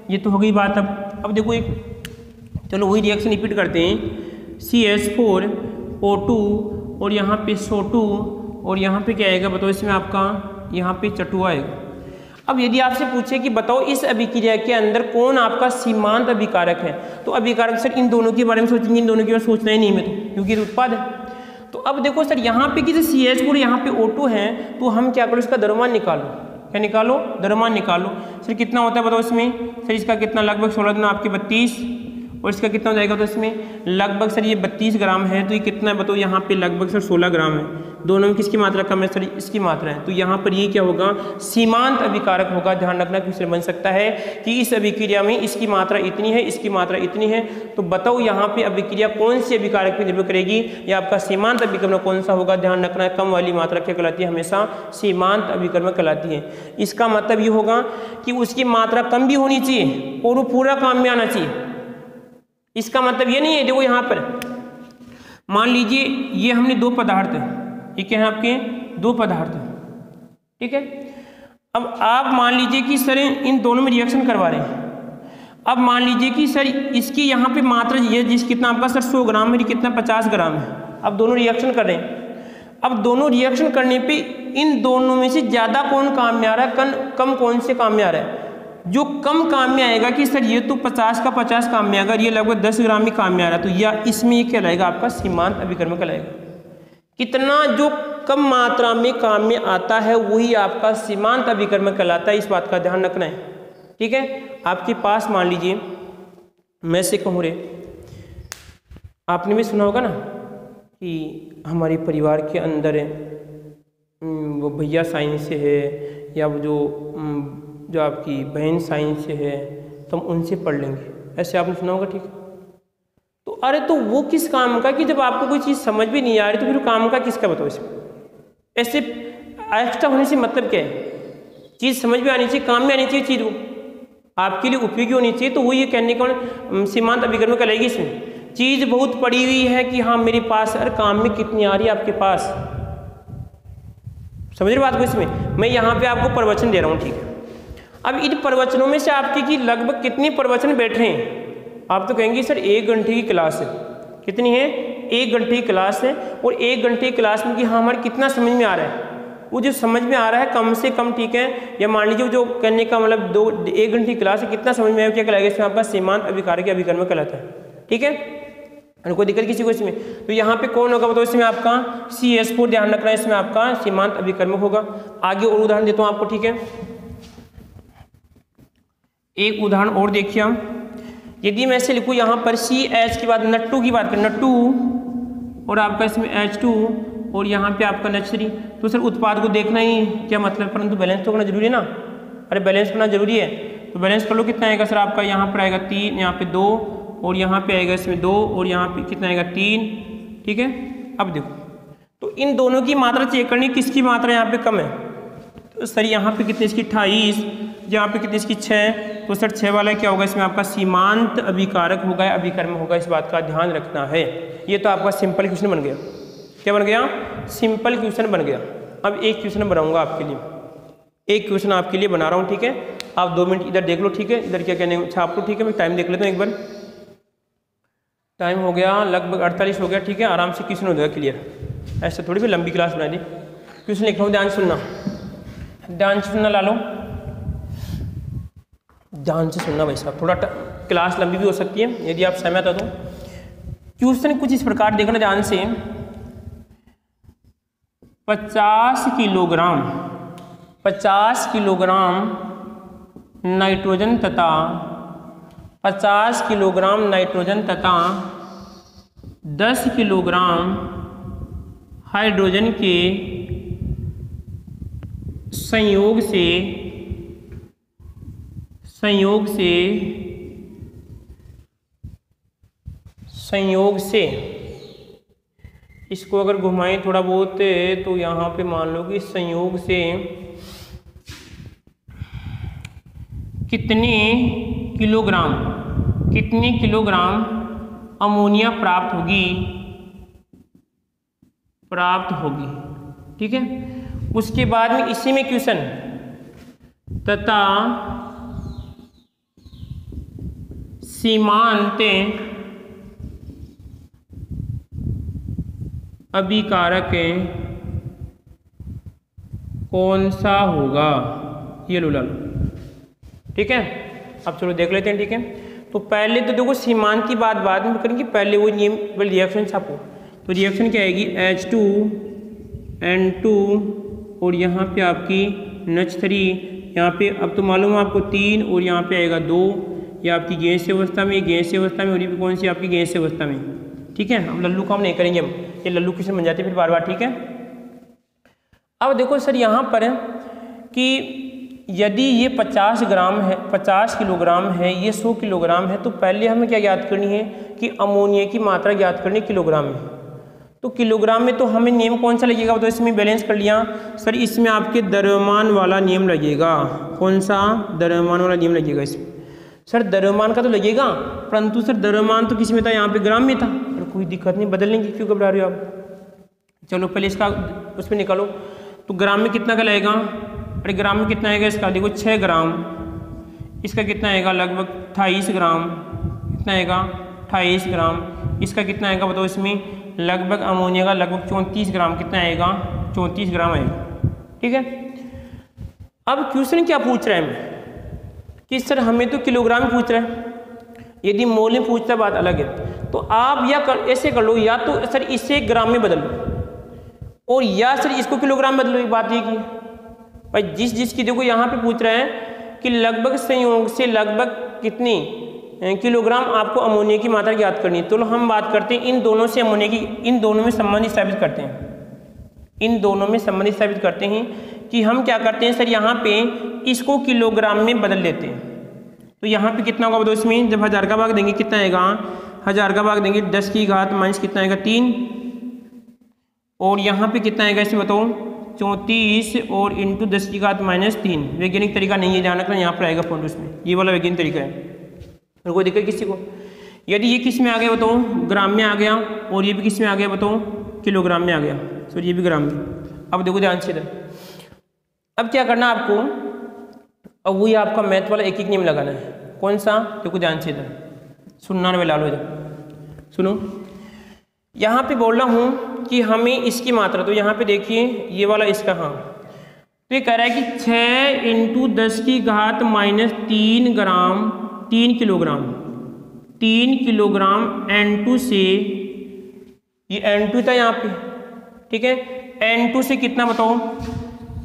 ये तो हो गई बात। अब देखो एक, चलो वही रिएक्शन रिपीट करते हैं, CH4O2 और यहाँ पे SO2 और यहाँ पे क्या आएगा बताओ, इसमें आपका यहाँ पे H2 आएगा। अब यदि आपसे पूछे कि बताओ इस अभिक्रिया के अंदर कौन आपका सीमांत अभिकारक है, तो अभिकारक सर इन दोनों के बारे में सोचेंगे, इन दोनों के बारे में सोचना ही नहीं मैं तो, क्योंकि उत्पाद है। तो अब देखो सर यहाँ पे कि CH4 यहाँ पे O2 है, तो हम क्या करो, इसका द्रव्यमान निकालो। क्या निकालो, द्रव्यमान निकालो। सर कितना होता है बताओ इसमें, सर इसका कितना लगभग 16 दिन आपके 32, और इसका कितना हो जाएगा तो इसमें लगभग सर ये 32 ग्राम है, तो ये कितना है बताओ, यहाँ पे लगभग सर 16 ग्राम है। दोनों में किसकी मात्रा कम है सर, इसकी मात्रा है। तो यहाँ पर ये क्या होगा, सीमांत अभिकारक होगा। ध्यान रखना क्वेश्चन बन सकता है कि इस अभिक्रिया में इसकी मात्रा इतनी है, इसकी मात्रा इतनी है, तो बताओ यहाँ पे अभिक्रिया कौन सी अभिकारक पर निर्भर करेगी, या आपका सीमांत अभिकर्मक कौन सा होगा। ध्यान रखना है कम वाली मात्रा क्या कहलाती है, हमेशा सीमांत अभिकर्मक कहलाती है। इसका मतलब ये होगा कि उसकी मात्रा कम भी होनी चाहिए और वो पूरा काम में आना चाहिए। इसका मतलब ये नहीं है, देखो यहाँ पर मान लीजिए ये हमने दो पदार्थ है, ये क्या है आपके दो पदार्थ है, ठीक है। अब आप मान लीजिए कि सर इन दोनों में रिएक्शन करवा रहे हैं। अब मान लीजिए कि सर इसकी यहाँ पे मात्रा ये जिस कितना आपका सर 100 ग्राम है, कितना 50 ग्राम है। अब दोनों रिएक्शन कर रहे हैं। अब दोनों रिएक्शन करने पे इन दोनों में से ज़्यादा कौन काम में आ रहा है, कम कौन से काम में आ रहा है। जो कम काम में आएगा कि सर ये तो 50 का 50 काम में आएगा, ये लगभग 10 ग्राम ही काम में आ रहा है, तो या इसमें ये कहलाएगा आपका सीमांत अभिकर्मक कहलाएगा। कितना जो कम मात्रा में काम में आता है वही आपका सीमांत अभिकर्मक कहलाता है। इस बात का ध्यान रखना है, ठीक है। आपके पास मान लीजिए मैं से कहूँ रे, आपने भी सुना होगा ना कि हमारे परिवार के अंदर वो भैया साइंस से है, या वो जो आपकी बहन साइंस से है, तो हम उनसे पढ़ लेंगे, ऐसे आपने सुना होगा, ठीक है। तो अरे तो वो किस काम का, कि जब आपको कोई चीज़ समझ भी नहीं आ रही तो फिर काम का किसका बताओ। इसमें ऐसे एक्स्ट्रा होने से मतलब क्या है, चीज़ समझ में आनी चाहिए, काम में आनी चाहिए, चीज़ वो आपके लिए उपयोगी होनी चाहिए। तो वो ये कहने का सीमांत अभिकर्मक कहलाएगी। इसमें चीज़ बहुत पड़ी हुई है कि हाँ मेरे पास, अरे काम में कितनी आ रही है आपके पास, समझ रहे बात को। इसमें मैं यहाँ पे आपको प्रवचन दे रहा हूँ, ठीक है। अब इन प्रवचनों में से आपके की लगभग कितने प्रवचन बैठ रहे हैं, आप तो कहेंगे सर 1 घंटे की क्लास है। कितनी है, 1 घंटे की क्लास है। और 1 घंटे की क्लास में कि हाँ हमारे कितना समझ में आ रहा है, वो जो समझ में आ रहा है कम से कम, ठीक है। या मान लीजिए जो कहने का मतलब 1 घंटे की क्लास है, कितना समझ में आया, क्या कहलाएगा, इसमें आपका सीमांत अभिकारक अभिकर्मक कहलाता है, ठीक है। कोई दिक्कत किसी को इसमें, तो यहाँ पे कौन होगा बताओ, इसमें आपका CH4, ध्यान रखना है, इसमें आपका सीमांत अभिकर्मक होगा। आगे और उदाहरण देता हूँ आपको, ठीक है। एक उदाहरण और देखिए हम, यदि मैं ऐसे लिखूँ यहाँ पर CH की बात, N2 की बात करें, N2 और आपका इसमें H2 और यहाँ पे आपका NH3, तो सर उत्पाद को देखना ही क्या मतलब, परंतु बैलेंस तो करना जरूरी है ना। अरे बैलेंस करना जरूरी है, तो बैलेंस कर लो। कितना आएगा सर आपका, यहाँ पर आएगा 3, यहाँ पे 2 और यहाँ पे आएगा इसमें 2 और यहाँ पे कितना आएगा 3, ठीक है। अब देखो तो इन दोनों की मात्रा चेक करनी, किसकी मात्रा यहाँ पे कम है। तो सर यहाँ पे कितनी इसकी 28, यहाँ पे कितनी इसकी 6, तो सर 6 वाला क्या होगा, इसमें आपका सीमांत अभिकारक होगा, अभिकर्मक होगा। इस बात का ध्यान रखना है। ये तो आपका सिंपल क्वेश्चन बन गया। क्या बन गया, सिंपल क्वेश्चन बन गया। अब एक क्वेश्चन बनाऊंगा आपके लिए, एक क्वेश्चन आपके लिए बना रहा हूँ, ठीक है। आप 2 मिनट इधर देख लो, ठीक है। इधर क्या कहने छाप लो, ठीक है। मैं टाइम देख लेता हूँ एक बार, टाइम हो गया लगभग 48 हो गया, ठीक है। आराम से क्वेश्चन हो जाएगा क्लियर, ऐसे थोड़ी भी लंबी क्लास बना दी। क्वेश्चन लिख रहा हूँ, ध्यान सुनना, ध्यान से सुनना लालो, ध्यान से सुनना भाई साहब। थोड़ा क्लास लंबी भी हो सकती है, यदि आप सहमत हो तो। क्वेश्चन कुछ इस प्रकार देखना ध्यान से, 50 किलोग्राम नाइट्रोजन तथा 50 किलोग्राम नाइट्रोजन तथा 10 किलोग्राम हाइड्रोजन के संयोग से इसको अगर घुमाएं थोड़ा बहुत तो यहाँ पे मान लो कि संयोग से कितने किलोग्राम अमोनिया प्राप्त होगी। ठीक है, उसके बाद में इसी में क्वेश्चन तथा सीमांत अभिकारक कौन सा होगा, ये लो ला लो। ठीक है, अब चलो देख लेते हैं। ठीक है, तो पहले तो देखो सीमांत की बात बाद में करेंगे, पहले वो नियम रिएक्शन छापो। तो रिएक्शन क्या आएगी, H2N2 और यहाँ पे आपकी NH3, यहाँ पे अब तो मालूम है आपको 3 और यहाँ पे आएगा 2, ये आपकी गैसीय अवस्था में, गैसीय अवस्था में, और ये भी कौन सी आपकी गैसीय अवस्था में। ठीक है, अब लल्लू काम नहीं करेंगे हम, ये लल्लू क्वेश्चन बन जाते फिर बार बार। ठीक है, अब देखो सर यहाँ पर कि यदि ये 50 ग्राम है, 50 किलोग्राम है, ये 100 किलोग्राम है, तो पहले हमें क्या ज्ञात करनी है कि अमोनिया की मात्रा ज्ञात करनी किलोग्राम में। तो किलोग्राम में तो हमें नियम कौन सा लगेगा, तो इसमें बैलेंस कर लिया सर, इसमें आपके द्रव्यमान वाला नियम लगेगा। कौन सा, द्रव्यमान वाला नियम लगेगा इसमें। सर द्रव्यमान का तो लगेगा, परंतु सर द्रव्यमान तो किसी में था, यहाँ पे ग्राम में था, और कोई दिक्कत नहीं, बदल लेंगे, क्यों घबरा रहे हो आप। चलो पहले इसका उसमें निकालो, तो ग्राम में कितना का लगेगा, अरे ग्राम में कितना आएगा इसका, देखो 6 ग्राम, इसका कितना आएगा लगभग 28 ग्राम, कितना आएगा 28 ग्राम, इसका कितना आएगा बताओ, इसमें लगभग अमोनिया का लगभग 34 ग्राम, कितना आएगा 34 ग्राम आएगा। ठीक है, अब क्वेश्चन क्या पूछ रहा है कि सर हमें तो किलोग्राम में पूछ रहा है, यदि मोल में पूछता बात अलग है। तो आप या ऐसे कर लो, या तो सर इसे ग्राम में बदल लो, और या सर इसको किलोग्राम बदलो। एक बात ये की भाई, जिसकी देखो यहाँ पे पूछ रहा है कि लगभग संयोग से लगभग कितनी किलोग्राम आपको अमोनिया की मात्रा ज्ञात करनी है। तो हम बात करते हैं इन दोनों से अमोनिया की, इन दोनों में संबंध स्थापित करते हैं, इन दोनों में संबंध स्थापित करते हैं कि हम क्या करते हैं सर, यहाँ पे इसको किलोग्राम में बदल लेते हैं। तो यहाँ पे कितना होगा बताओ, इसमें जब 1000 का भाग देंगे कितना आएगा, 1000 का भाग देंगे 10 की घात माइनस कितना आएगा 3, और यहाँ पे कितना आएगा इसमें बताओ 34 और इंटू 10 की घात माइनस 3। वैज्ञानिक तरीका नहीं है, ध्यान रखना, यहाँ पर आएगा पॉइंट उसमें, ये वाला वैज्ञानिक तरीका है, और कोई दिक्कत किसी को। यदि ये किस में आ गया बताओ, ग्राम में आ गया, और ये भी किस में आ गया बताओ, किलोग्राम में आ गया, सर ये भी ग्राम में। अब देखो ध्यान से इधर, अब क्या करना आपको, अब वही आपका मैथ वाला एक नियम लगाना है। कौन सा, देखो ध्यान से इधर सुनना में ला लो, इधर सुनो, यहाँ पे बोल रहा हूँ कि हमें इसकी मात्रा, तो यहाँ पे देखिए ये वाला इसका, हाँ तो ये कह रहा है कि 6 इंटू 10 की घात माइनस 3 ग्राम, 3 किलोग्राम N2 से, ये N2 था यहाँ पे, ठीक है, N2 से कितना बताओ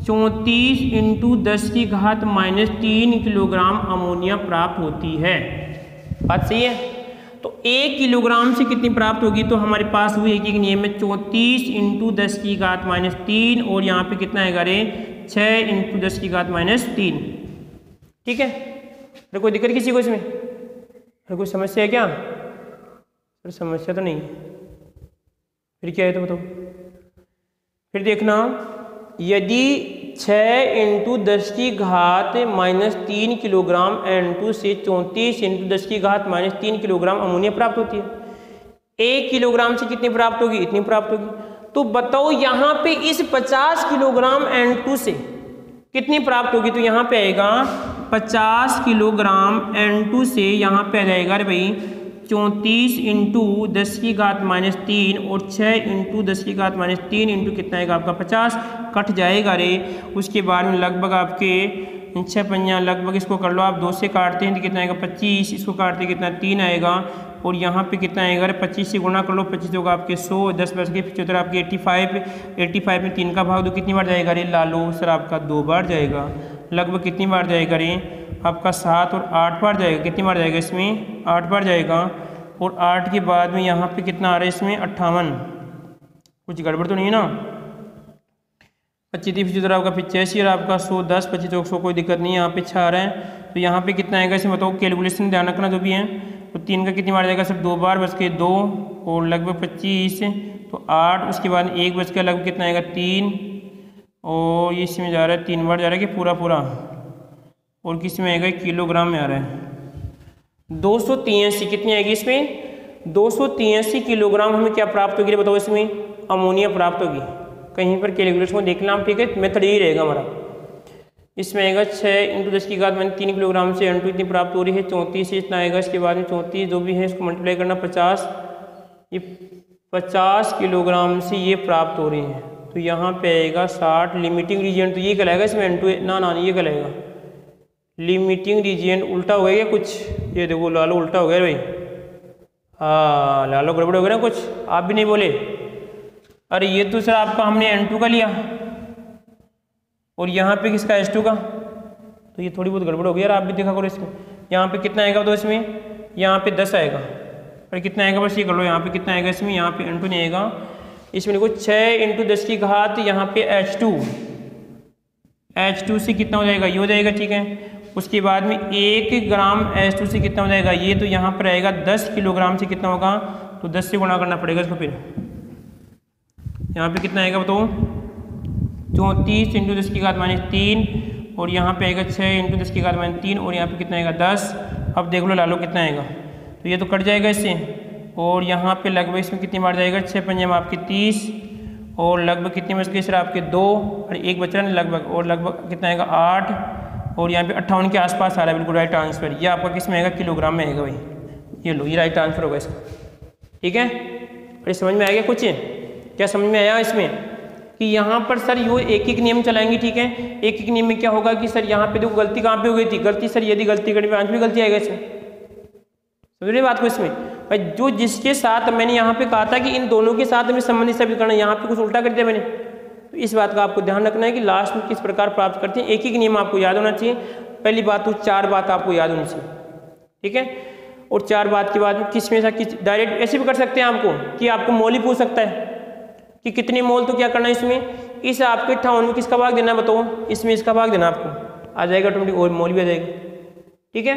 34 इंटू 10 की घात माइनस 3 किलोग्राम अमोनिया प्राप्त होती है। बात सही है। तो 1 किलोग्राम से कितनी प्राप्त होगी, तो हमारे पास हुई एक नियम में 34 इंटू 10 की घात माइनस 3, और यहाँ पे कितना आएगा रे 6 इंटू 10 की घात माइनस 3। ठीक है, तो कोई दिक्कत किसी को इसमें, कोई समस्या है क्या, फिर समस्या तो नहीं है, फिर क्या है तो बताओ। फिर देखना, यदि 6 इंटू 10 की घात माइनस 3 किलोग्राम N2 से 34 इंटू 10 की घात माइनस 3 किलोग्राम अमोनिया प्राप्त होती है। 1 किलोग्राम से कितनी प्राप्त होगी, इतनी प्राप्त होगी। तो बताओ यहाँ पे इस 50 किलोग्राम N2 से कितनी प्राप्त होगी, तो यहाँ पे आएगा 50 किलोग्राम N2 से यहाँ पे आ जाएगा अरे भाई 34 इंटू 10 की घात माइनस 3 और 6 इंटू 10 की घात माइनस 3 इंटू कितना आएगा आपका 50, कट जाएगा रे। उसके बाद में लगभग आपके 6 पंजा, लगभग इसको कर लो आप 2 से काटते हैं तो कितना आएगा 25, इसको काटते कितना 3 आएगा, और यहाँ पे कितना आएगा अरे 25 से गुणा कर लो, 25 होगा आपके 100, 10 बच के 75 आपके 85 में 3 का भाग दो, कितनी बार जाएगा रे लालो सर आपका 2 बार जाएगा। लगभग कितनी बार जाएगा रे आपका 7 और 8 बार जाएगा, कितनी बार जाएगा इसमें 8 बार जाएगा। और 8 के बाद में यहाँ पे कितना आ रहा है इसमें 58, कुछ गड़बड़ तो नहीं है ना। 25 75 आपका 85 और आपका 110 25 100, कोई दिक्कत नहीं है, यहाँ पे 6 आ रहा है। तो यहाँ पे कितना आएगा इसमें बताओ, कैलकुलेशन ध्यान रखना जो भी है। तो 3 का कितनी बार जाएगा सर 2 बार, बस के 2 और लगभग 25 तो 8, उसके बाद 1 बज के लगभग कितना आएगा 3, और ये इसमें जा रहा है 3 बार जा रहा है कि पूरा पूरा, और किस में आएगा किलोग्राम में आ रहा है 283, कितनी आएगी इसमें 283 किलोग्राम हमें क्या प्राप्त होगी बताओ, इसमें अमोनिया प्राप्त होगी। कहीं पर कैलकुलेशन को देख लें आप, ठीक है, मेथड यही रहेगा हमारा। इसमें आएगा 6 × 10⁻³ किलोग्राम से N2 इतनी प्राप्त हो रही है, 34 से इतना आएगा, इसके बाद में 34 जो भी है इसको मल्टीप्लाई करना 50, ये 50 किलोग्राम से ये प्राप्त हो रही है, तो यहाँ पे आएगा 60। लिमिटिंग रीजियन तो ये कहलाएगा इसमें N2, ना ये कहलाएगा लिमिटिंग रीजियन। उल्टा हो गया क्या कुछ, ये देखो लालो उल्टा हो गया भाई, हाँ लालो गड़बड़ हो गया ना कुछ, आप भी नहीं बोले। अरे ये तो सर आपका हमने N2 का लिया और यहाँ पे किसका H2 का, तो ये थोड़ी बहुत गड़बड़ हो गई यार, आप भी देखा करो इसमें। यहाँ पे कितना आएगा तो इसमें यहाँ पे 10 आएगा, और कितना आएगा बस ये कर लो, यहाँ पे कितना आएगा इसमें, यहाँ पे N2 नहीं आएगा, इसमें देखो 6 × 10⁻, यहाँ पे H2 से कितना हो जाएगा, ये हो जाएगा, ठीक है। उसके बाद में 1 ग्राम H2 से कितना हो जाएगा, ये तो यहाँ पर आएगा 10 किलोग्राम से कितना होगा, तो 10 से गुणा करना पड़ेगा इसको। फिर यहाँ पे कितना आएगा बताओ, 34 × 10⁻3, और यहाँ पे आएगा 6 × 10⁻3, और यहाँ पे कितना आएगा 10। अब देख लो लालो कितना आएगा, तो ये तो कट जाएगा इससे, और यहाँ पे लगभग इसमें कितनी बार जाएगा, 6 पंजे में आपके 30, और लगभग कितने बच गए सर आपके 2, और 1 बच रहा है लगभग, और लगभग कितना आएगा 8, और यहाँ पे 58 के आसपास आ रहा है, बिल्कुल राइट आंसर। ये आपका किस में आएगा, किलोग्राम में आएगा भाई, ये लो ये राइट आंसर होगा इसका, ठीक है। अरे समझ में आ गया कुछ, क्या समझ में आया इसमें कि यहाँ पर सर यो एक नियम चलाएंगे, ठीक है। एक नियम में क्या होगा कि सर यहाँ पे देखो गलती कहाँ पे हो गई थी, गलती सर यदि गलती करने पे आंसर भी गलती आएगा इसमें, समझ रहे बात को। इसमें भाई जो जिसके साथ मैंने यहाँ पे कहा था कि इन दोनों के साथ हमें संबंधित सभी करना, यहाँ पे कुछ उल्टा कर दिया मैंने, तो इस बात का आपको ध्यान रखना है कि लास्ट में किस प्रकार प्राप्त करते हैं। एक नियम आपको याद होना चाहिए, पहली बात तो 4 बात आपको याद होनी चाहिए, ठीक है। और 4 बात के बाद में किस में किस डायरेक्ट ऐसे भी कर सकते हैं आपको कि आपको मोल ही पूछ सकता है कि कितनी मोल, तो क्या करना है इसमें, इस आपके 58 में किसका भाग देना है बताओ, इसमें इसका भाग देना आपको, आ जाएगा ऑटोमेटिक, और मोल भी आ जाएगा, ठीक है।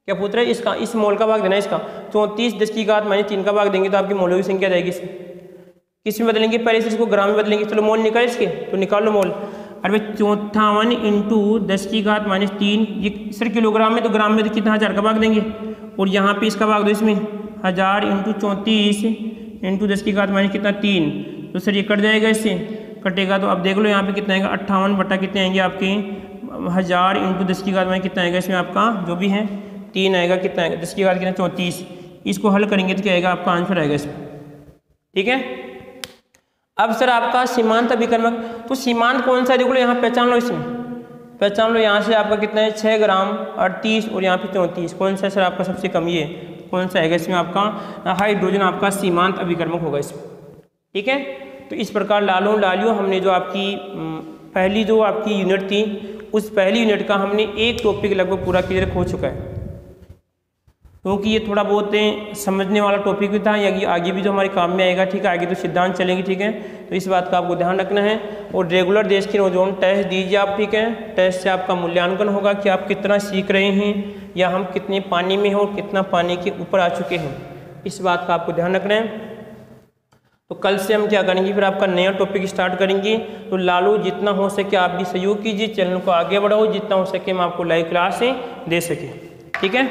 क्या पूछ रहे हैं, इसका इस मोल का भाग देना है इसका, 34 10⁻³ का भाग देंगे तो आपकी मोलों की संख्या जाएगी इसमें, किस में बदलेंगे, पहले से इसको ग्राम में बदलेंगे। चलो मोल निकाल इसके, तो निकाल लो मोल। अरे 54 × 10⁻³ ये सर किलोग्राम में, तो ग्राम में तो कितना 1000 का भाग देंगे, और यहाँ पे इसका भाग दो इसमें 1000 × 34 × 10⁻³ कितना 3, तो सर ये कट जाएगा, इससे कटेगा। तो अब देख लो यहाँ पे कितना आएगा, 58 बटा कितने आएंगे आपके 1000 × 10⁻³ कितना आएगा इसमें आपका जो भी है 3 आएगा, कितना आएगा 10⁻³ कितना 34। इसको हल करेंगे तो क्या आएगा, आपका आंसर आएगा इसमें, ठीक है। अब सर आपका सीमांत अभिकर्मक, तो सीमांत कौन सा है देखो लो, यहाँ पहचान लो, इसमें पहचान लो, यहाँ से आपका कितना है 6 ग्राम 38, और यहाँ पे 34, कौन सा है सर आपका सबसे कम, ये कौन सा आएगा इसमें आपका हाइड्रोजन आपका सीमांत अभिकर्मक होगा इसमें, ठीक है। तो इस प्रकार लालियो हमने जो आपकी पहली जो आपकी यूनिट थी, उस पहली यूनिट का हमने एक टॉपिक लगभग पूरा क्लियर हो चुका है, क्योंकि ये थोड़ा बहुत समझने वाला टॉपिक भी था, या आगे भी जो हमारे काम में आएगा, ठीक है। आगे तो सिद्धांत चलेंगे, ठीक है। तो इस बात का आपको ध्यान रखना है, और रेगुलर देश के नौजवान टेस्ट दीजिए आप, ठीक है। टेस्ट से आपका मूल्यांकन होगा कि आप कितना सीख रहे हैं, या हम कितने पानी में हैं और कितना पानी के ऊपर आ चुके हैं, इस बात का आपको ध्यान रखना है। तो कल से हम क्या करेंगे, फिर आपका नया टॉपिक स्टार्ट करेंगे। तो लालू जितना हो सके आप भी सहयोग कीजिए, चैनल को आगे बढ़ाओ, जितना हो सके हम आपको लाइव क्लासें दे सकें, ठीक है।